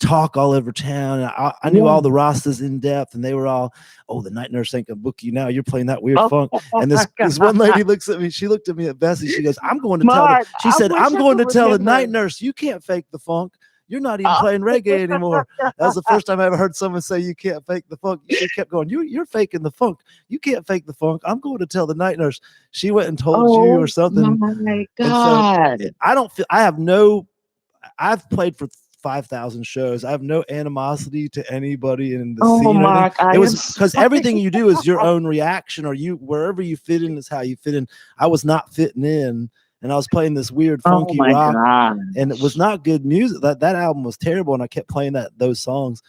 talk all over town. And I knew all the Rastas in depth, and they were all, the Night Nurse ain't gonna book you now. You're playing that weird funk. And this one lady looks at me. She looked at me at Bessie. She goes, I'm going to tell the Night Nurse, you can't fake the funk. You're not even playing reggae anymore. That was the first time I ever heard someone say you can't fake the funk. She kept going, you're faking the funk. You can't fake the funk. I'm going to tell the night nurse. She went and told you or Oh something. my And so God. I've played for 5,000 shows. I have no animosity to anybody in the Oh, scene or anything. Mark, I It am was because sorry. everything you do is your own reaction, or wherever you fit in is how you fit in. I was not fitting in, and I was playing this weird Oh funky my rock, God. and it was not good music. That album was terrible, and I kept playing those songs.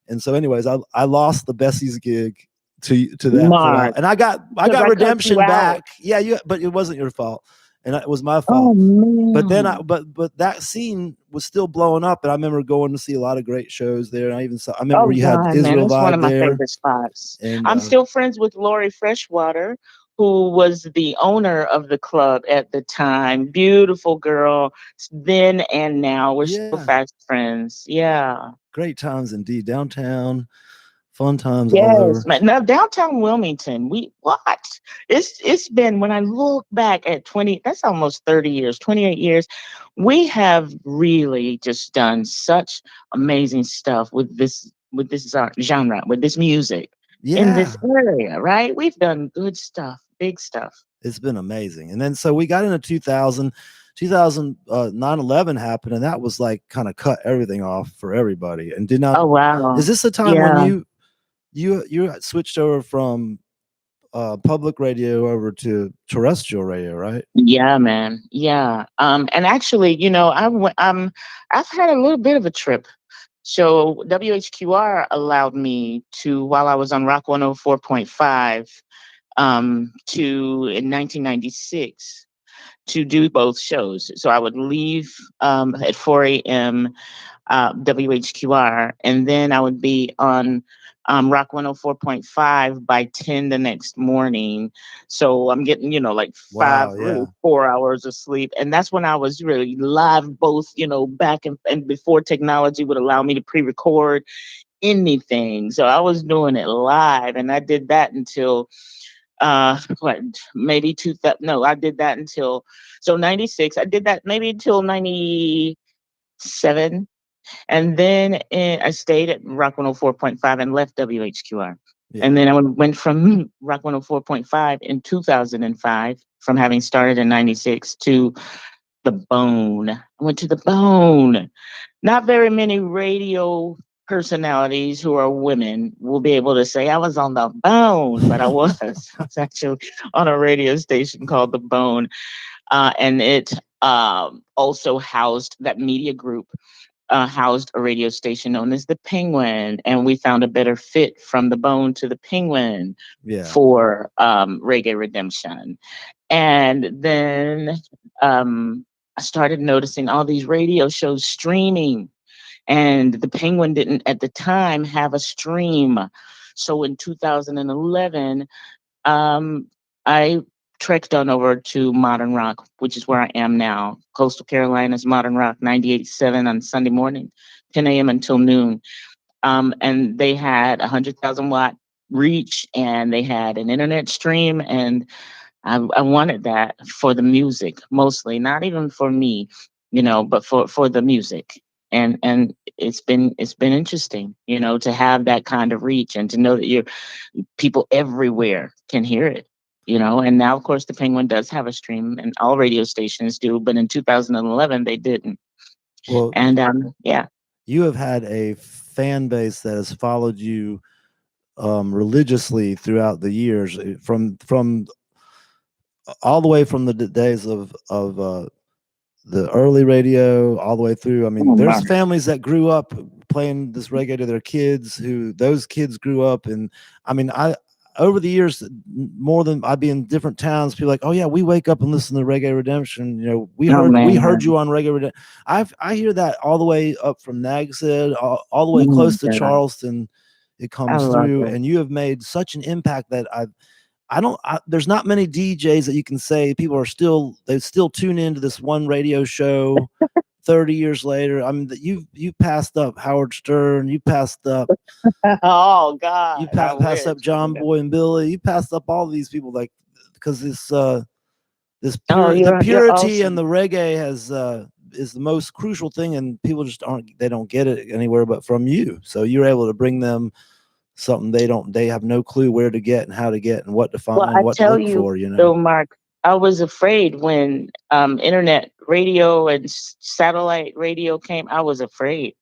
And so, anyways, I lost the Bessie's gig to that for a while, Mark, and I got because I cut Redemption you out. back. Yeah, but it wasn't your fault, and it was my fault. Oh But then man. but that scene was still blowing up, and I remember going to see a lot of great shows there. And I remember Oh you had God, man, Israel it's one Vibe of my there, favorite spots. and I'm still friends with Lori Freshwater, who was the owner of the club at the time. Beautiful girl, then and now. We're still yeah, fast friends. Yeah. great times indeed. Downtown, fun times all Yes, over. man. Now downtown Wilmington, we what? It's been when I look back at 20, that's almost 30 years, 28 years. We have really just done such amazing stuff with this genre, with this music in Yeah, this area, right? We've done good stuff, big stuff. it's been amazing. And then so we got into 2000, 9/11 happened, and that was like kind of cut everything off for everybody. And Oh wow. is this the time when Yeah. you switched over from public radio over to terrestrial radio, right? Yeah, man. Yeah. And actually, I've had a little bit of a trip. So WHQR allowed me to, while I was on Rock 104.5, to in 1996 to do both shows. So I would leave at 4 a.m. WHQR, and then I would be on Rock 104.5 by 10 the next morning. So I'm getting, like Wow, really yeah. 4 hours of sleep. And that's when I was really live, both, back and before technology would allow me to pre record anything. So I was doing it live, and I did that until what maybe two no I did that until 96. I did that maybe until 97, and then I stayed at Rock 104.5 and left WHQR. Yeah. And then I went from Rock 104.5 in 2005, from having started in 96, to the Bone. I went to the Bone. Not very many radio personalities who are women will be able to say I was on the Bone, but I was. I was actually on a radio station called the Bone, and it also housed that media group. Housed a radio station known as the Penguin, and we found a better fit from the Bone to the Penguin Yeah. for Reggae Redemption. And then I started noticing all these radio shows streaming, and the Penguin didn't at the time have a stream. So in 2011, I trekked on over to Modern Rock, which is where I am now. Coastal Carolina's Modern Rock 98.7 on Sunday morning, 10 a.m. until noon. And they had 100,000 watt reach, and they had an internet stream, and I wanted that for the music mostly, not even for me, but for the music. And it's been interesting, to have that kind of reach, and to know that people everywhere can hear it. And now, of course, the Penguin does have a stream, and all radio stations do, but in 2011 they didn't. Well, And yeah. you have had a fan base that has followed you religiously throughout the years, from all the way from the days of the early radio all the way through. I mean, Oh, there's my. families that grew up playing this reggae to their kids, who those kids grew up. And I mean, over the years, more than I'd be in different towns, people like, oh yeah, we wake up and listen to Reggae Redemption. We Oh, heard man. you on Reggae Redemption. I hear that all the way up from Nags Head, all the Oh, way my close to God. Charleston. It I comes love through, it. and you have made such an impact that there's not many DJs that you can say they still tune into this one radio show 30 years later. I mean, you passed up Howard Stern, you passed up Oh God, I passed wish. up John Boy and Billy, you passed up all these people, like, because this Oh, the you're purity and awesome. the reggae has is the most crucial thing, and people just they don't get it anywhere but from you. So you're able to bring them something they have no clue where to get and how to get and what to Well, find, I what to tell look you, for, you know. though, Mark, I was afraid when internet radio and satellite radio came. I was afraid.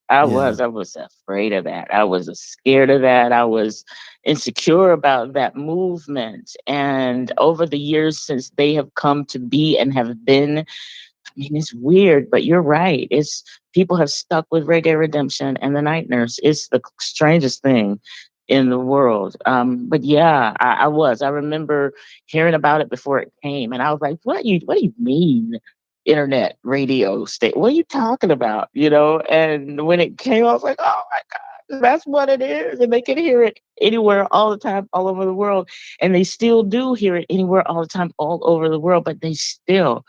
Yeah. I was afraid of that. I was scared of that. I was insecure about that movement. And over the years since they have come to be and have been, I mean, it's weird, but you're right. It's people have stuck with Reggae Redemption and the Night Nurse. It's the strangest thing in the world. But yeah, I was. I remember hearing about it before it came, and I was like, What do you mean, internet radio state? What are you talking about? You know? And when it came, I was like, Oh my God, that's what it is, and they can hear it anywhere, all the time, all over the world, and they still do hear it anywhere, all the time, all over the world. But they still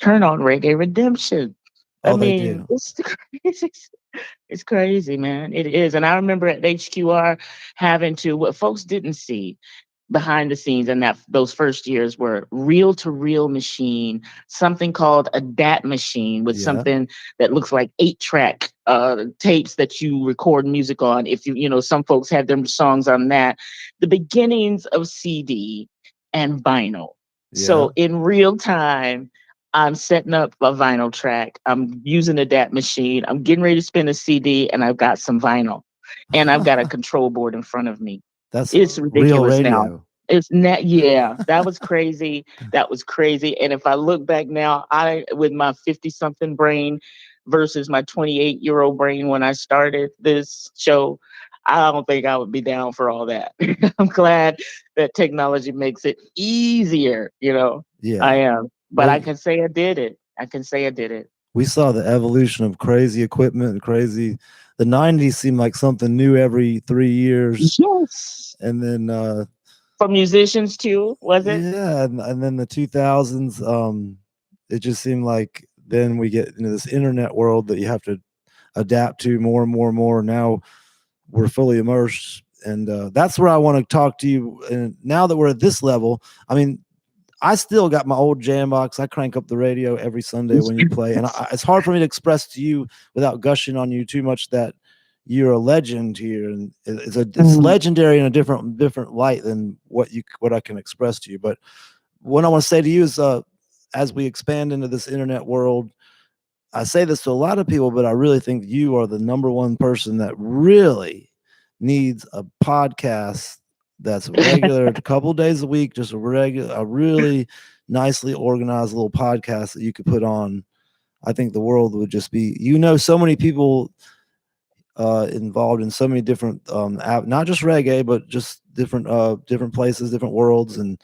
turn on Reggae Redemption. I Oh, they mean, do. it's crazy, man. It is. And I remember at HQR having to, what folks didn't see behind the scenes in that those first years were reel to reel machine, something called a DAT machine with Yeah. something that looks like 8-track tapes that you record music on. If you know, some folks had their songs on that. The beginnings of CD and vinyl. Yeah. So in real time, I'm setting up a vinyl track. I'm using a DAT machine. I'm getting ready to spin a CD, and I've got some vinyl, and I've got a control board in front of me. That's It's real ridiculous now. radio. It's not, yeah, that was crazy. That was crazy. And if I look back now, I, with my 50 something brain versus my 28-year-old brain when I started this show, I don't think I would be down for all that. I'm glad that technology makes it easier, you know. I Yeah. am. But Well, I can say I did it. I can say I did it. we saw the evolution of crazy equipment and crazy. The 90s seemed like something new every 3 years. Yes. And then For musicians too, was it? yeah, and then the 2000s, it just seemed like then we get into this internet world that you have to adapt to more and more and more. Now we're fully immersed, and that's where I want to talk to you. And now that we're at this level, I mean, I still got my old jam box. I crank up the radio every Sunday when you play, and it's hard for me to express to you without gushing on you too much that you're a legend here, and it's Mhm. legendary in a different light than what I can express to you. But what I want to say to you is, as we expand into this internet world, I say this to a lot of people, but I really think you are the number one person that really needs a podcast that's regular, a couple days a week, just a really nicely organized little podcast that you could put on. I think the world would just be, so many people involved in so many different not just reggae, but just different places, different worlds, and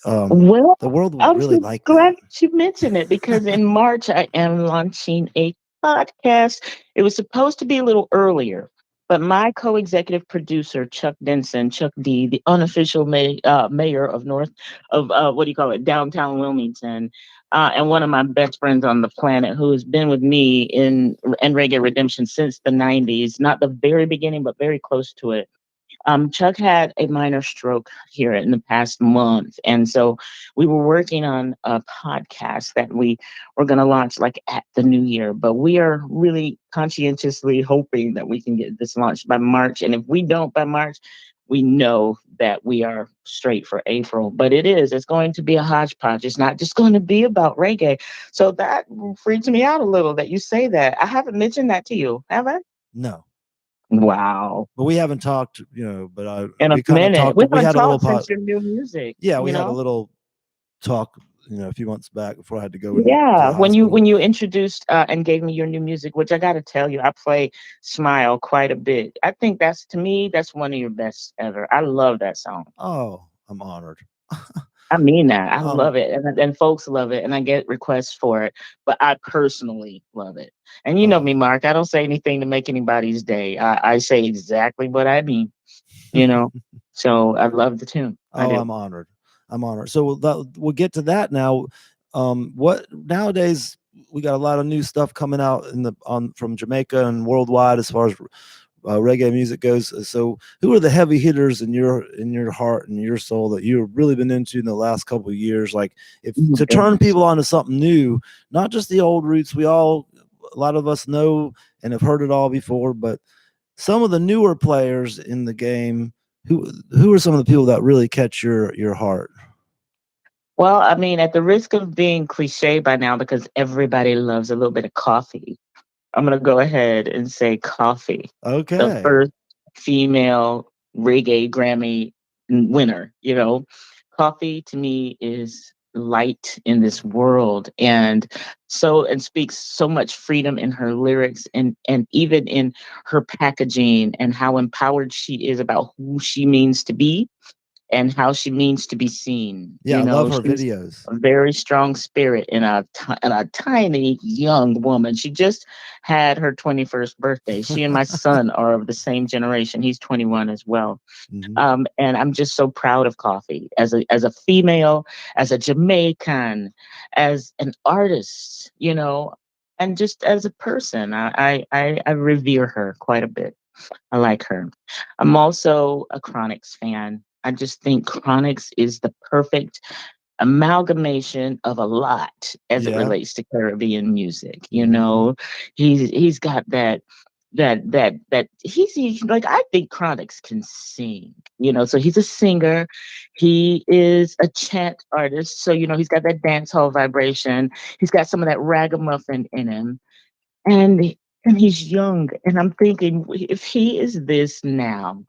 Well, the world would I'm really so like that. glad you mentioned it because in March I am launching a podcast. It was supposed to be a little earlier, but my co-executive producer Chuck Denson, Chuck D, the unofficial mayor of what do you call it, downtown Wilmington, and one of my best friends on the planet, who has been with me in Reggae Redemption since the '90s, not the very beginning, but very close to it. Chuck had a minor stroke here in the past month. And so we were working on a podcast that we were going to launch like at the new year. But we are really conscientiously hoping that we can get this launched by March. And if we don't by March, we know that we are straight for April. But it's going to be a hodgepodge. It's not just going to be about reggae. So that freaks me out a little that you say that. I haven't mentioned that to you, have I? No. Wow. But we haven't talked, but In a we kind of minute. talked. We We haven't had a little talked pot. since your new music, Yeah, we you had a know? little talk, a few months back before I had to go into Yeah. the When you hospital. when you introduced and gave me your new music, which I gotta tell you, I play Smile quite a bit. I think that's, to me, that's one of your best ever. I love that song. Oh, I'm honored. I mean that. I um, love it. And folks love it. And I get requests for it. But I personally love it. And you know oh, me, Mark. I don't say anything to make anybody's day. I say exactly what I mean, you know. So I love the tune. I oh, do. I'm honored. I'm honored. So we'll get to that now. What nowadays we got a lot of new stuff coming out from Jamaica and worldwide as far as reggae music goes. So, who are the heavy hitters in your heart and your soul that you've really been into in the last couple of years? Like, if Oh, to turn goodness. people onto something new, not just the old roots. A lot of us know and have heard it all before, but some of the newer players in the game. Who are some of the people that really catch your heart? Well, I mean, at the risk of being cliche by now, because everybody loves a little bit of coffee, I'm going to go ahead and say Coffee, the Okay. first female reggae Grammy winner. Coffee to me is light in this world, and speaks so much freedom in her lyrics, and even in her packaging, and how empowered she is about who she means to be and how she means to be seen. Yeah, I love her She's videos. a very strong spirit in a tiny young woman. She just had her 21st birthday. She and my son are of the same generation. He's 21 as well. Hmm. And I'm just so proud of Coffee as a female, as a Jamaican, as an artist, and just as a person. I revere her quite a bit. I like her. I'm also a Chronix fan. I just think Chronix is the perfect amalgamation of a lot as it Yeah. relates to Caribbean music. Hmm. He's got that he's like, I think Chronix can sing. So he's a singer. He is a chant artist. So he's got that dance hall vibration. He's got some of that ragamuffin in him, and and he's young, and I'm thinking, if he is this now,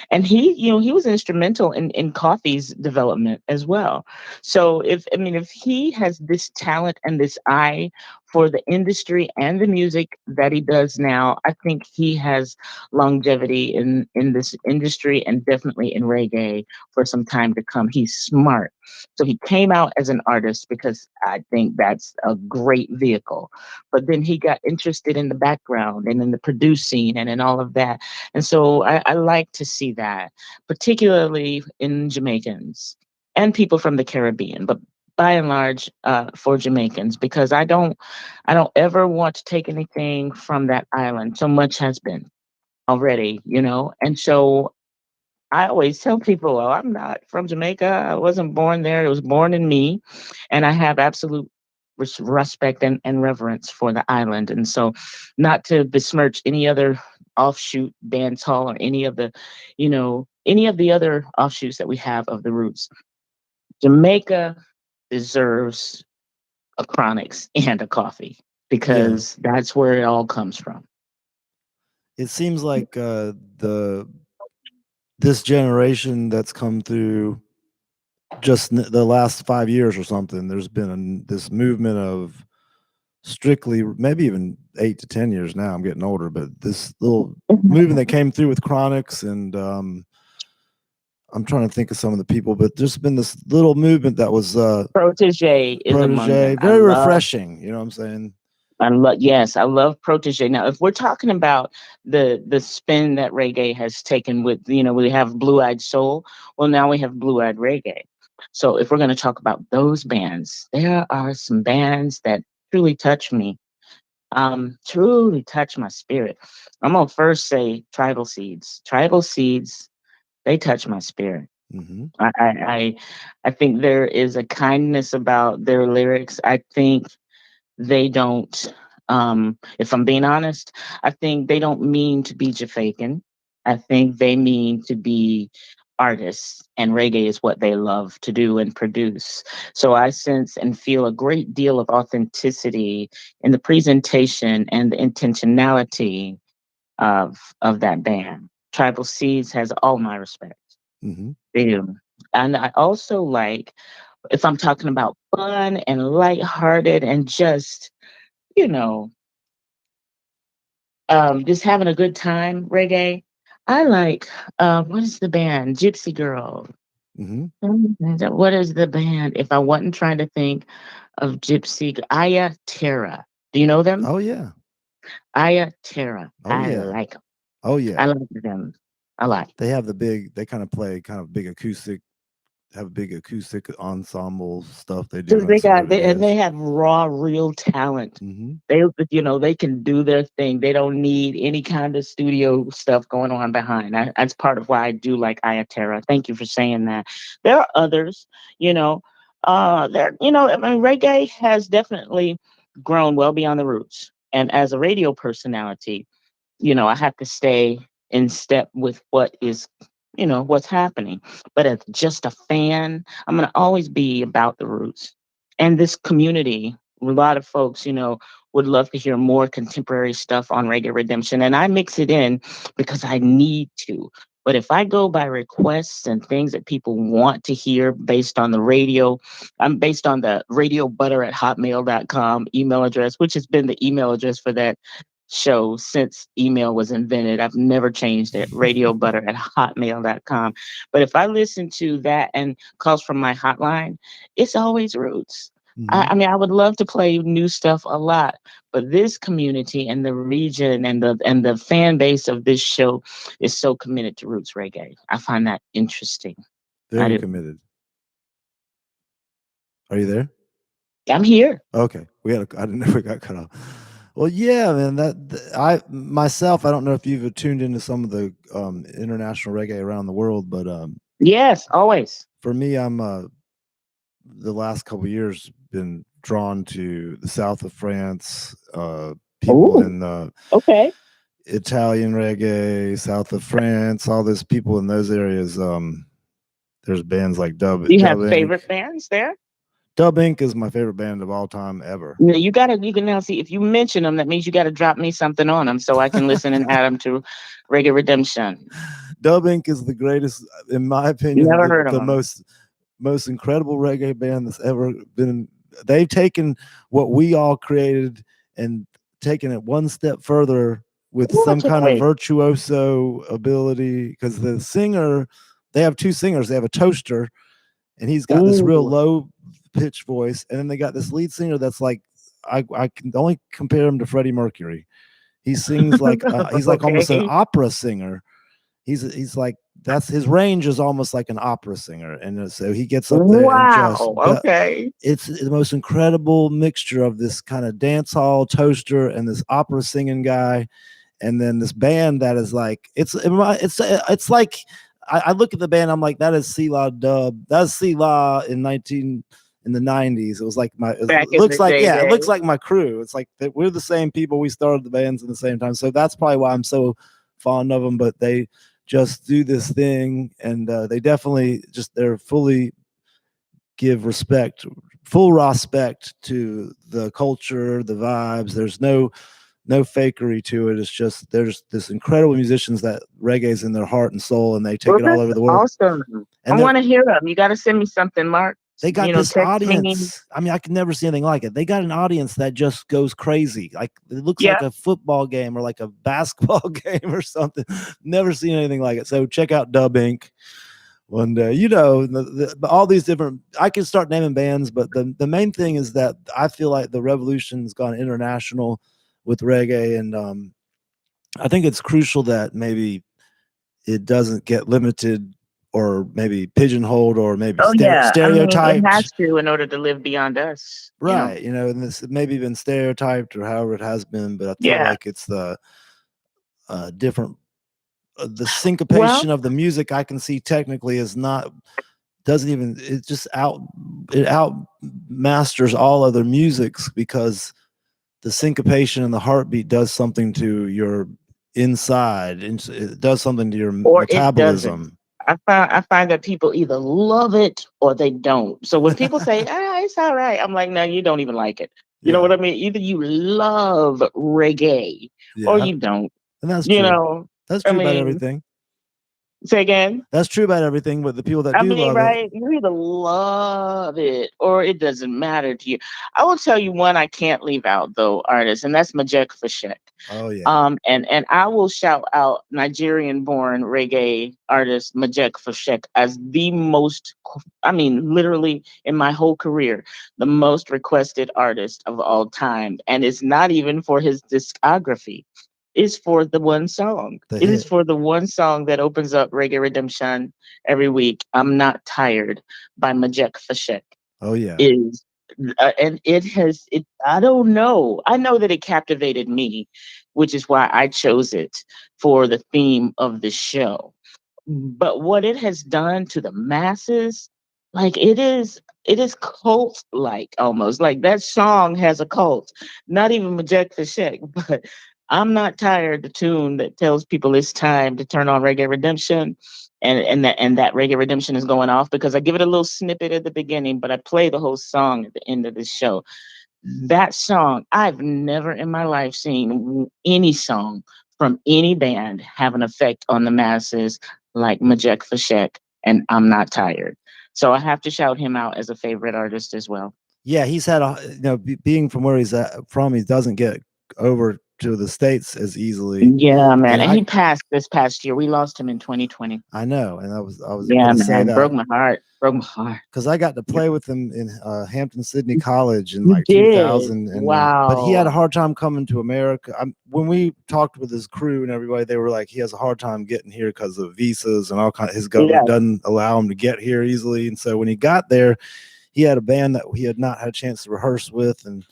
and he was instrumental in Coffee's development as well. So if he has this talent and this eye for the industry and the music that he does now, I think he has longevity in this industry, and definitely in reggae for some time to come. He's smart. So he came out as an artist because I think that's a great vehicle, but then he got interested in the background and in the producing and in all of that. And so I like to see that, particularly in Jamaicans and people from the Caribbean, but by and large, for Jamaicans, because I don't ever want to take anything from that island. So much has been already. And so I always tell people, well, I'm not from Jamaica. I wasn't born there. It was born in me. And I have absolute respect and reverence for the island. And so, not to besmirch any other offshoot dance hall or any of the other offshoots that we have of the roots, Jamaica deserves a Chronix and a Coffee, Yeah. because that's where it all comes from. It seems like the this generation that's come through just the last 5 years or something. There's been this movement of strictly, maybe even 8 to 10 years now. I'm getting older, but this little movement that came through with Chronics, and I'm trying to think of some of the people, but there's been this little movement that was Protege is among protege, them. I very love refreshing. You know what I'm saying? Yes, I love Protege. Now, if we're talking about the spin that reggae has taken, with we have Blue Eyed Soul. Well, now we have Blue Eyed Reggae. So if we're going to talk about those bands, there are some bands that truly touch me, truly touch my spirit. I'm gonna first say Tribal Seeds. Tribal Seeds, they touch my spirit. Hmm. I think there is a kindness about their lyrics. I think they don't, if I'm being honest, I think they don't mean to be Jafaican. I think they mean to be artists, and reggae is what they love to do and produce. So I sense and feel a great deal of authenticity in the presentation and the intentionality of that band. Tribal Seeds has all my respect. Hmm. They do. And I also like, if I'm talking about fun and lighthearted and you know, just having a good time, reggae. I like, what is the band? Gypsy Girl. Hmm. What is the band? If I wasn't trying to think of Aya Terra. Do you know them? Oh yeah. Aya Terra. Oh I yeah. like them. Oh I yeah. like them a lot. They have the big. They kind of play kind of big acoustic have big acoustic ensemble stuff they do So on they some of got their and they videos. have raw, real talent. Hmm. They, they can do their thing. They don't need any kind of studio stuff going on behind. That's part of why I do like Ayaterra. Thank you for saying that. There are others, you know, I mean, reggae has definitely grown well beyond the roots. And as a radio personality, I have to stay in step with what is, what's happening. But as just a fan, I'm going to always be about the roots. And this community, a lot of folks, would love to hear more contemporary stuff on Reggae Redemption. And I mix it in because I need to. But if I go by requests and things that people want to hear based on the radio, I'm based on the radiobutter@hotmail.com email address, which has been the email address for that show since email was invented. I've never changed it. Radiobutter@hotmail.com. But if I listen to that and calls from my hotline, it's always roots. I, Hmm. I mean, I would love to play new stuff a lot, but this community and the region and the fan base of this show is so committed to roots reggae. I find that interesting. I Very do. committed. Are you there? I'm here. Okay, I didn't know we got cut off. Well, yeah, man. I myself, I don't know if you've tuned into some of the international reggae around the world, but Yes, always. for me, I'm the last couple of years been drawn to the south of France, people Oh, in okay. Italian reggae, south of France, all those people in those areas. There's bands like Do you Dub have Inc. favorite bands there? Dub Inc. is my favorite band of all time ever. No, you can now see if you mention them, that means you got to drop me something on them so I can listen and add them to Reggae Redemption. Dub Inc. is the greatest, in my opinion, Never heard of the them. most incredible reggae band that's ever been. They've taken what we all created and taken it one step further with some What took kind of away? virtuoso ability. Because the singer, they have two singers. They have a toaster, and he's got this real Ooh, low pitch voice, and then they got this lead singer that's like, I can only compare him to Freddie Mercury. He sings like he's like almost an okay. opera singer. He's like, that's his range is almost like an opera singer, and so he gets up there and just Wow. Okay. it's the most incredible mixture of this kind of dance hall toaster and this opera singing guy, and then this band that is like it's like I look at the band, I'm like, that is SELAH Dubb, that's SELAH in the 90s. It was like it Back in looks the like, yeah, it day. looks like my crew. It's like that we're the same people, we started the bands at the same time, so that's probably why I'm so fond of them. But they just do this thing, and they definitely just they're fully give full respect to the culture, the vibes. There's no fakery to it. It's just there's this incredible musicians that reggae's in their heart and soul, and they take Well, it all that's over the world. awesome. I And want to hear them. You got to send me something, Mark. they got this Text me. audience. I mean, I could never see anything like it. They got an audience that just goes crazy. Like it looks Yeah. like a football game or like a basketball game or something. Never seen anything like it. So check out Dub Inc. One day, all these different. I can start naming bands, but the main thing is that I feel like the revolution's gone international with reggae, and I think it's crucial that maybe it doesn't get limited or maybe pigeonholed or maybe Oh, yeah. I mean, it stereotyped. has to in order to live beyond us. Right. And this maybe been stereotyped or however it has been, but I feel Yeah. like it's the different, the Well, syncopation of the music I can see technically is not, doesn't even, it out masters all other musics because the syncopation and the heartbeat does something to your inside, and it does something to your or it doesn't. metabolism. I find that people either love it or they don't. So when people say, it's all right, I'm like, no, you don't even like it. You know Yeah. what I mean? Either you love reggae or Yeah. you don't. And that's You true. know, That's I true about mean, everything. say again. That's true about everything, but the people that I do mean, love it. right? You either love it or it doesn't matter to you. I will tell you one I can't leave out though, artist, and that's Majek Fashek. Oh yeah. And I will shout out Nigerian-born reggae artist Majek Fashek as the most, I mean, literally in my whole career, the most requested artist of all time, and it's not even for his discography. is for the one song. The It is hit. for the one song that opens up Reggae Redemption every week. I'm Not Tired by Majek Fashek. Oh yeah. Is and it I don't know. I know that it captivated me, which is why I chose it for the theme of the show. But what it has done to the masses, like it is cult like, almost like that song has a cult. Not even Majek Fashek, but I'm Not Tired, the tune that tells people it's time to turn on Reggae Redemption, and that Reggae Redemption is going off, because I give it a little snippet at the beginning, but I play the whole song at the end of the show. That song, I've never in my life seen any song from any band have an effect on the masses like Majek Fashek and I'm Not Tired. So I have to shout him out as a favorite artist as well. Yeah, he's had a, being from where he's from, he doesn't get over to the States as easily. Yeah, man. And And he passed this past year. We lost him in 2020. I know, and I was Yeah, gonna say man. that Broke my heart. Broke my heart. because I got to play with him in Hampton Sydney College in You like did. 2000, and but he had a Wow. hard time coming to America. When we talked with his crew and everybody, they were like, he has a hard time getting here because of visas and all kind. His Yeah. government doesn't allow him to get here easily, and so when he got there, he had a band that he had not had a chance to rehearse with, and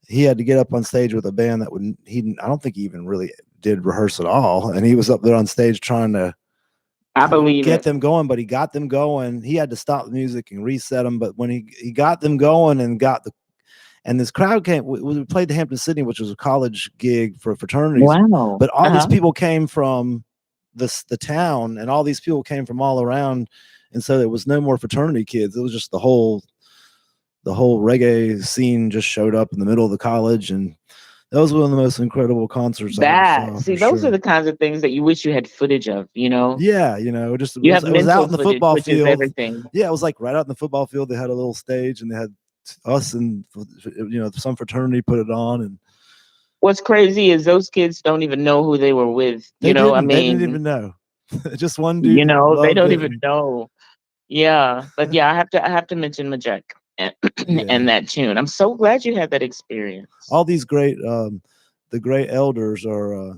he had to get up on stage with a band that would he. I don't think he even really did rehearse at all, and he was up there on stage trying to I believe get it. them going, but he got them going. He had to stop the music and reset them, but when he got them going and this crowd came, we played the Hampton Sydney, which was a college gig for fraternities, Wow. but all these Uh-huh. people came from the town, and all these people came from all around, and so there was no more fraternity kids. It was just the whole reggae scene just showed up in the middle of the college, and that was one of the most incredible concerts I ever saw, See, for those are sure. the kinds of things that you wish you had footage of, you know? Yeah, just You have it was out mental in the footage, football which is field. everything. Yeah, it was like right out in the football field. They had a little stage, and they had us and some fraternity put it on, and What's crazy is those kids don't even know who they were with. they You know, I didn't. They didn't mean, even know. Just one dude they loved don't it, even and know. Yeah. But yeah, I have to mention Majek and, yeah, and that tune. I'm so glad you had that experience. all these great the great elders are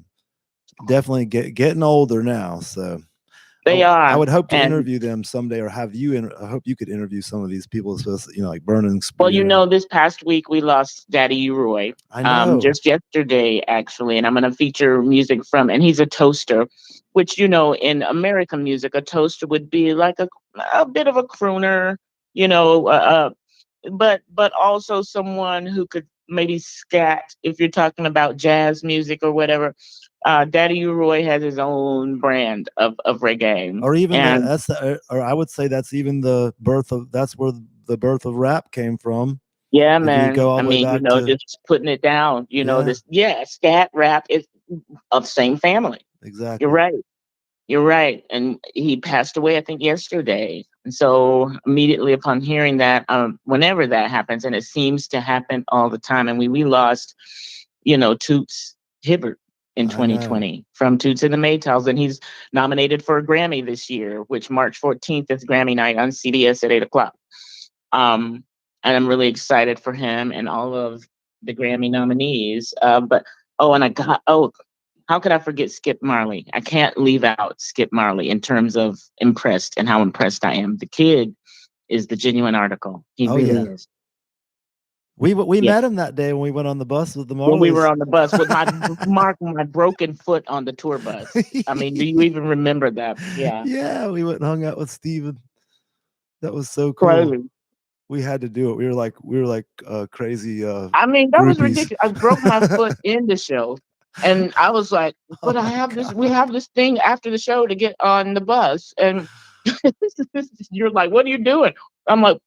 definitely getting older now. So They I are. would hope to And interview them someday, or have you. I hope you could interview some of these people, especially like Burning well, Spear. this past week we lost Daddy Roy. I know. Just yesterday actually, and I'm gonna feature music from, and he's a toaster, which in American music, a toaster would be like a bit of a crooner, you know, but also someone who could maybe scat if you're talking about jazz music or whatever. Daddy Roy has his own brand of reggae, Or even and or I would say that's even that's where the birth of rap came from. yeah, If you go man. all I the way mean, back to, just putting it down. yeah, This scat rap is of the same family. You're exactly. right. You're right. And he passed away, I think, yesterday. And so immediately upon hearing that, whenever that happens, and it seems to happen all the time, and we lost, Toots Hibbert in I know. 2020 from Toots and the Maytals, and he's nominated for a Grammy this year, which March 14th is Grammy night on CBS at 8 o'clock. Um, and I'm really excited for him and all of the Grammy nominees. But and how could I forget Skip Marley? I can't leave out Skip Marley in terms of impressed and how impressed I am. The kid is the genuine article. He Oh really yeah. is. We Yeah. met him that day when we went on the bus with the When we were Marleys. on the bus with my broken foot on the tour bus. I mean, do you even remember that? Yeah. Yeah, we went and hung out with Steven. That was so cool. Crazy. We had to do it. We were like crazy I mean, that was groupies. ridiculous. I broke my foot in the show. And I was like, Oh but I my have this, god. we have this thing after the show to get on the bus. And you're like, what are you doing? I'm like,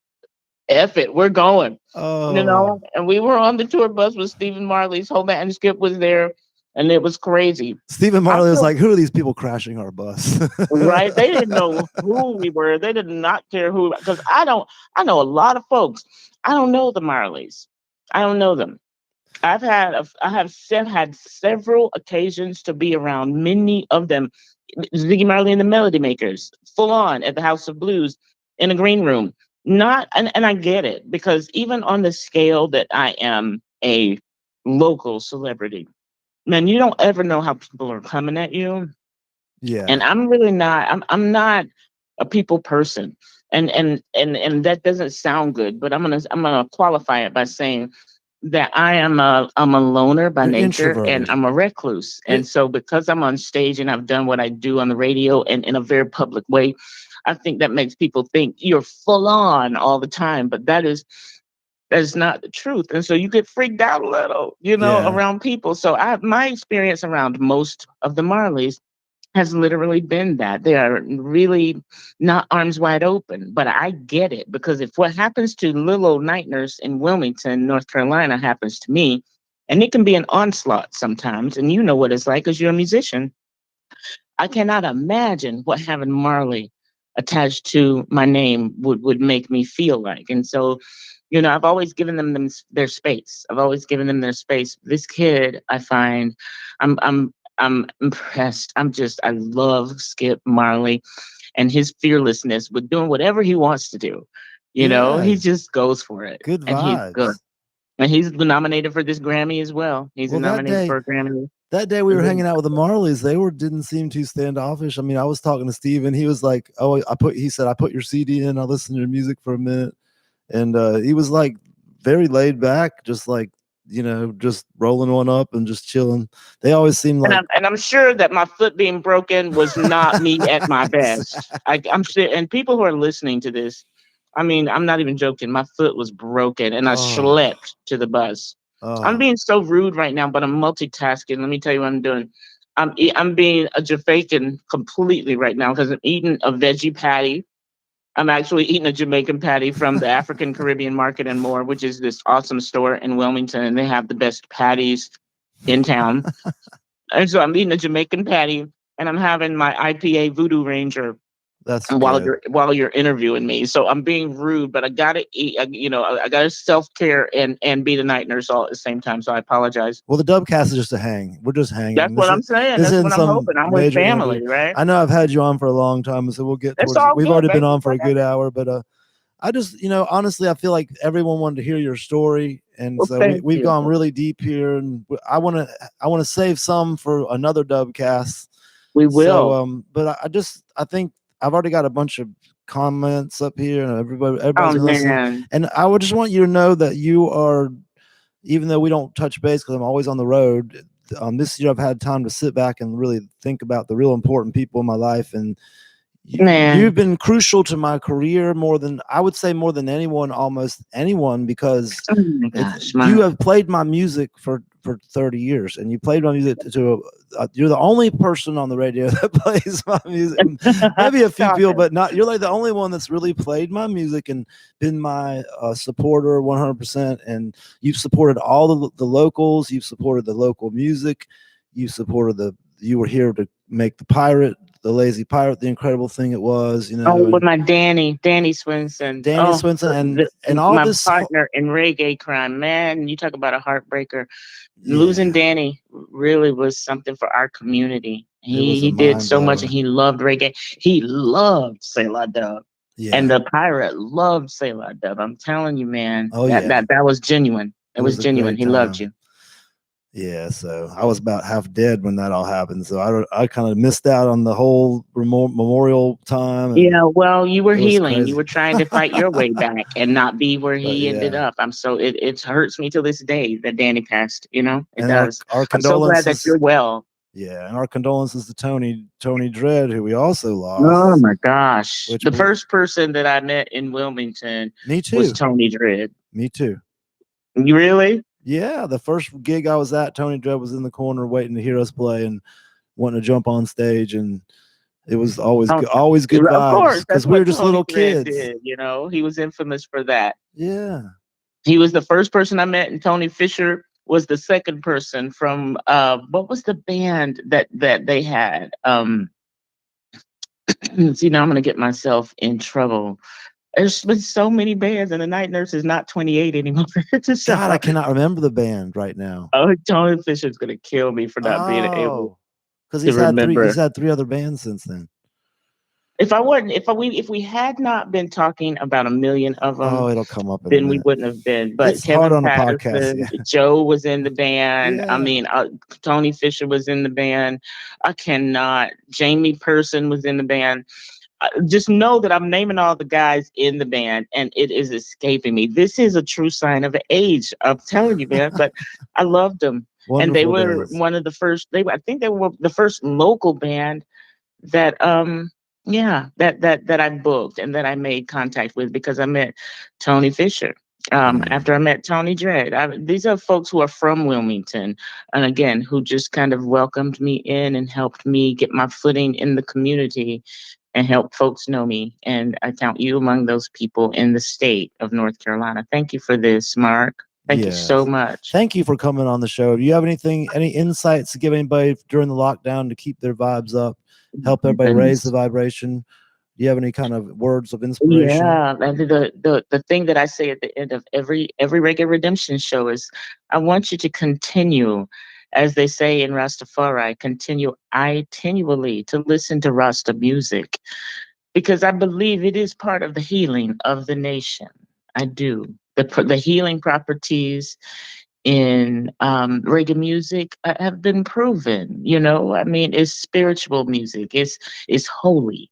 F it, we're going. Oh, And we were on the tour bus with Stephen Marley's whole band, and Skip was there, and it was crazy. Stephen I Marley was feel like, "Who are these people crashing our bus?" right. They didn't know who we were. They did not care who, because I know a lot of folks. I don't know the Marleys. I don't know them. I have had several occasions to be around many of them. Ziggy Marley and the Melody Makers, full on at the House of Blues in a green room. Not and I get it, because even on the scale that I am a local celebrity, man, you don't ever know how people are coming at you. Yeah. And I'm really not. I'm not a people person, and that doesn't sound good. But I'm gonna qualify it by saying that I'm a loner by You're nature, and introverted. I'm a recluse. And so because I'm on stage and I've done what I do on the radio and in a very public way, I think that makes people think you're full on all the time. But that is not the truth. And so you get freaked out a little, Yeah. around people. So my experience around most of the Marleys has literally been that they are really not arms wide open. But I get it, because if what happens to little old night nurse in Wilmington, North Carolina, happens to me, and it can be an onslaught sometimes, and you know what it's like because you're a musician. I cannot imagine what having Marley attached to my name would make me feel like. And so, I've always given them their space. I've always given them their space. This kid, I find, I'm impressed. I love Skip Marley and his fearlessness with doing whatever he wants to do. Yeah. He just goes for it, Good and he's good. vibes. And he's been nominated for this Grammy as well. He's Well, that nominated day, for a Grammy. we were Mhm. hanging out with the Marleys. They didn't seem too standoffish. I mean, I was talking to Steve, and he was like, "Oh, he said I put your CD in. I listened to your music for a minute," and he was like very laid back, just like just rolling one up and just chilling. They always seem And like I'm sure that my foot being broken was not me at my best. I'm sure, and people who are listening to this, I mean, I'm not even joking. My foot was broken, and I oh, schlepped to the bus. I'm oh, being so rude right now, but I'm multitasking. Let me tell you what I'm doing. I'm being a Jamaican completely right now because I'm eating a veggie patty. I'm actually eating a Jamaican patty from the African Caribbean Market and More, which is this awesome store in Wilmington, and they have the best patties in town. And so I'm eating a Jamaican patty, and I'm having my IPA Voodoo Ranger that's and good. while you're interviewing me. So I'm being rude, but I gotta eat. I gotta self care and be the night nurse all at the same time. So I apologize. Well, the Dubcast is just a hang. We're just That's hanging. what I'm saying. This That's isn't what I'm some hoping. I'm with major interview. family, right? I know I've had you on for a long time, so we'll get It's towards. all We've good, already been baby. on for a good Whatever. hour, but I just honestly, I feel like everyone wanted to hear your story, and Well, so thank we've you. gone really deep here, and I want to save some for another Dubcast. We So, will. but I think I've already got a bunch of comments up here, and Oh everybody's been listening, man. and I would just want you to know that you are, even though we don't touch base because I'm always on the road. This year I've had time to sit back and really think about the real important people in my life, and you've Man. been crucial to my career more than I would say, more than anyone, almost anyone, because Oh my gosh, you have played my music for 30 years, and you played my music to you're the only person on the radio that plays my music. Maybe a few Stop people, it. but not, you're like the only one that's really played my music and been my supporter 100%. And you've supported all the locals, you've supported the local music, you were here to make the Lazy Pirate, the incredible thing it was, Oh, with and my Danny Swinson. Danny Oh, Swinson, and all my this. partner in reggae crime. Man, you talk about a heartbreaker. Losing Yeah, Danny really was something for our community. it He was a he did mind so much, and blower. he loved reggae. He loved Selah Dub, and Yeah. the pirate loved Selah Dub. I'm telling you, man, Oh that yeah. that that was genuine. It It was was a genuine. great He loved time. you. Yeah, so I was about half dead when that all happened. So I kind of missed out on the whole memorial time, and Yeah, well, you were it was healing. You crazy. were trying to fight your way back and not be where But he ended yeah, up. It hurts me to this day that Danny passed. It and our does. our I'm so glad that condolences. you're well. Yeah, and our condolences to Tony Dredd, who we also Oh lost. my gosh. Which The first person that I met in Wilmington me was too, Tony Dredd. me too. You really? Yeah, the first gig I was at, Tony Dredd was in the corner waiting to hear us play and wanting to jump on stage, and it was Oh, always good of vibes course. because That's we were what just Tony little Dredd kids. did. He was infamous for that. Yeah. He was the first person I met, and Tony Fisher was the second person from what was the band that they had? See, now I'm gonna get myself in trouble. There's been so many bands, and the night nurse is not 28 anymore. So, God, I cannot remember the band right now. oh, Tony Fisher's gonna kill me for not being able Oh, because to he's remember. had three other bands since then. if we had not been talking about a million of them, it'll come up in a then we minute. wouldn't have been. But It's hard Kevin on a podcast. Patterson, Yeah. Joe was in the band. I Yeah. mean, Tony Fisher was in the band. I cannot. Jamie Person was in the band. Just know that I'm naming all the guys in the band, and it is escaping me. This is a true sign of age. I'm telling you, man. But I loved them, and they Wonderful were days. one of the first. I think they were the first local band that that I booked and that I made contact with, because I met Tony Fisher. After I met Tony Dredd. These are folks who are from Wilmington, and again, who just kind of welcomed me in and helped me get my footing in the community and help folks know me. And I count you among those people in the state of North Carolina. Thank you for this, Mark. Thank you so much. Thank you for coming on the show. Do you have any insights to give anybody during the lockdown to keep their vibes up, help everybody raise the vibration? Do you have any kind of words of inspiration? Yeah, and the thing that I say at the end of every Reggae Redemption show is, I want you to continue, as they say in Rastafari, continue continually to listen to Rasta music, because I believe it is part of the healing of the nation. I do. The healing properties in reggae music have been proven. I mean, it's spiritual music. It's holy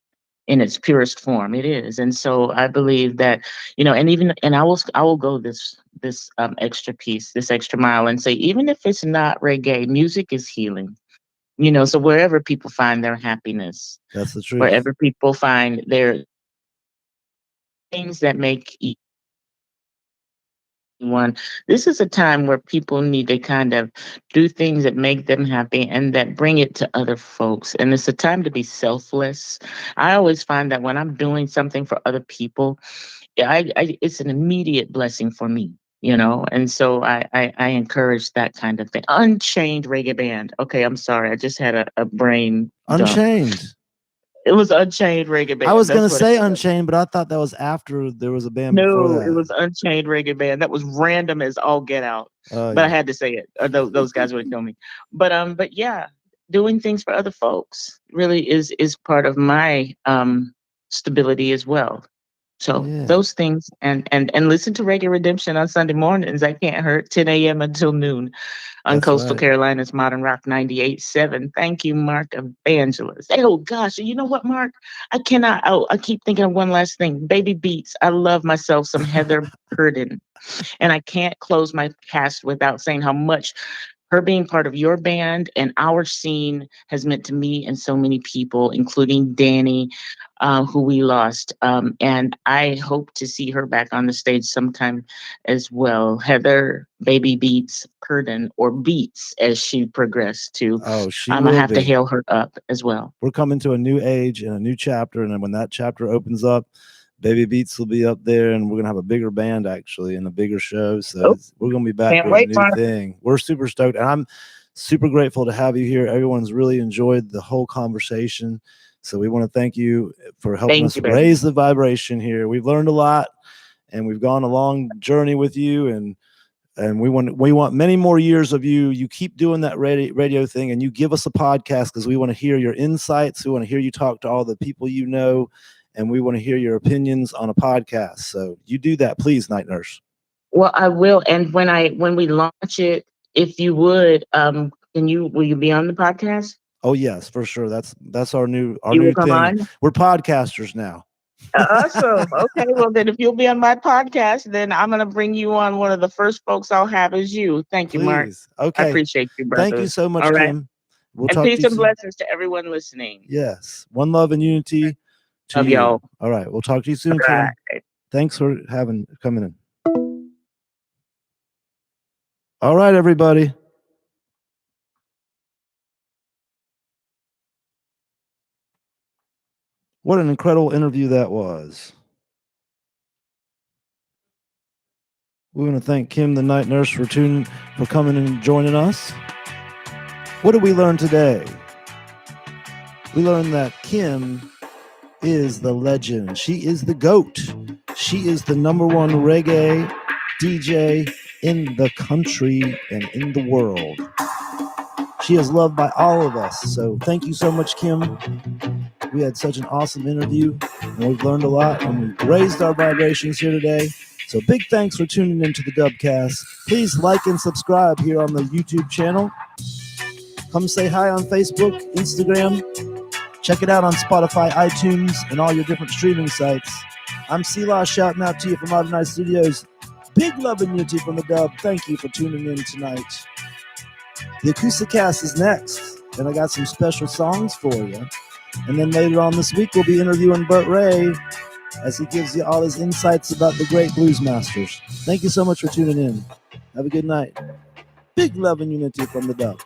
in its purest form. It is, and so I believe that, and I will go this extra piece, this extra mile, and say, even if it's not reggae, music is healing. So wherever people find their happiness, that's the truth. Wherever people find their things that make one. This is a time where people need to kind of do things that make them happy and that bring it to other folks. And it's a time to be selfless. I always find that when I'm doing something for other people, it's an immediate blessing for me. And so I encourage that kind of thing. Unchained Reggae Band. Okay, I'm sorry. I just had a brain dump. Unchained. It was Unchained Reggae Band. I was going to say Unchained, but I thought that was after there was a band before that. No, it was Unchained Reggae Band. That was random as all get out. But I had to say it, or those guys would kill me. But yeah, doing things for other folks really is part of my stability as well. So those things, and listen to Reggae Redemption on Sunday mornings. That can't hurt. 10 a.m. until noon on Coastal Carolina's Modern Rock 98.7. Thank you, Mark Evangelist. Oh gosh, you know what, Mark? I cannot. I keep thinking of one last thing. Baby Beats. I love myself some Heather Purdon, and I can't close my cast without saying how much her being part of your band and our scene has meant to me and so many people, including Danny, who we lost. And I hope to see her back on the stage sometime as well. Heather Baby Beats Purdon, or Beats as she progressed to. I'm going to have to hail her up as well. We're coming to a new age and a new chapter. And when that chapter opens up, Baby Beats will be up there, and we're going to have a bigger band, actually, and a bigger show. So we're going to be back with a new thing. We're super stoked. And I'm super grateful to have you here. Everyone's really enjoyed the whole conversation. So we want to thank you for helping us raise the vibration here. We've learned a lot, and we've gone a long journey with you. And we want many more years of you. You keep doing that radio thing, and you give us a podcast, because we want to hear your insights. We want to hear you talk to all the people you know. And we want to hear your opinions on a podcast. So you do that, please, Night Nurse. Well, I will. And when we launch it, if you would, will you be on the podcast? Oh yes, for sure. That's our new thing. On? We're podcasters now. Awesome. Okay. Well, then if you'll be on my podcast, then I'm going to bring you on. One of the first folks I'll have is you. Thank you, Mark. Okay. I appreciate you, brother. Thank you so much, Kim. We'll and peace and blessings to everyone listening. Yes. One love and unity. To you. Y'all. All right. We'll talk to you soon, Kim. Thanks for coming in. All right, everybody. What an incredible interview that was. We want to thank Kim, the Night Nurse, for coming and joining us. What did we learn today? We learned that Kim is the legend. She is the GOAT. She is the #1 reggae DJ in the country and in the world. She is loved by all of us. So thank you so much, Kim. We had such an awesome interview, and we've learned a lot, and we've raised our vibrations here today. So big thanks for tuning into the Dubbcast. Please like and subscribe here on the YouTube channel. Come say hi on Facebook, Instagram. Check it out on Spotify, iTunes, and all your different streaming sites. I'm SELAH shouting out to you from Modernized Studios. Big love and unity from the Dubb. Thank you for tuning in tonight. The Acousticast is next, and I got some special songs for you. And then later on this week, we'll be interviewing Burt Ray as he gives you all his insights about the great blues masters. Thank you so much for tuning in. Have a good night. Big love and unity from the Dubb.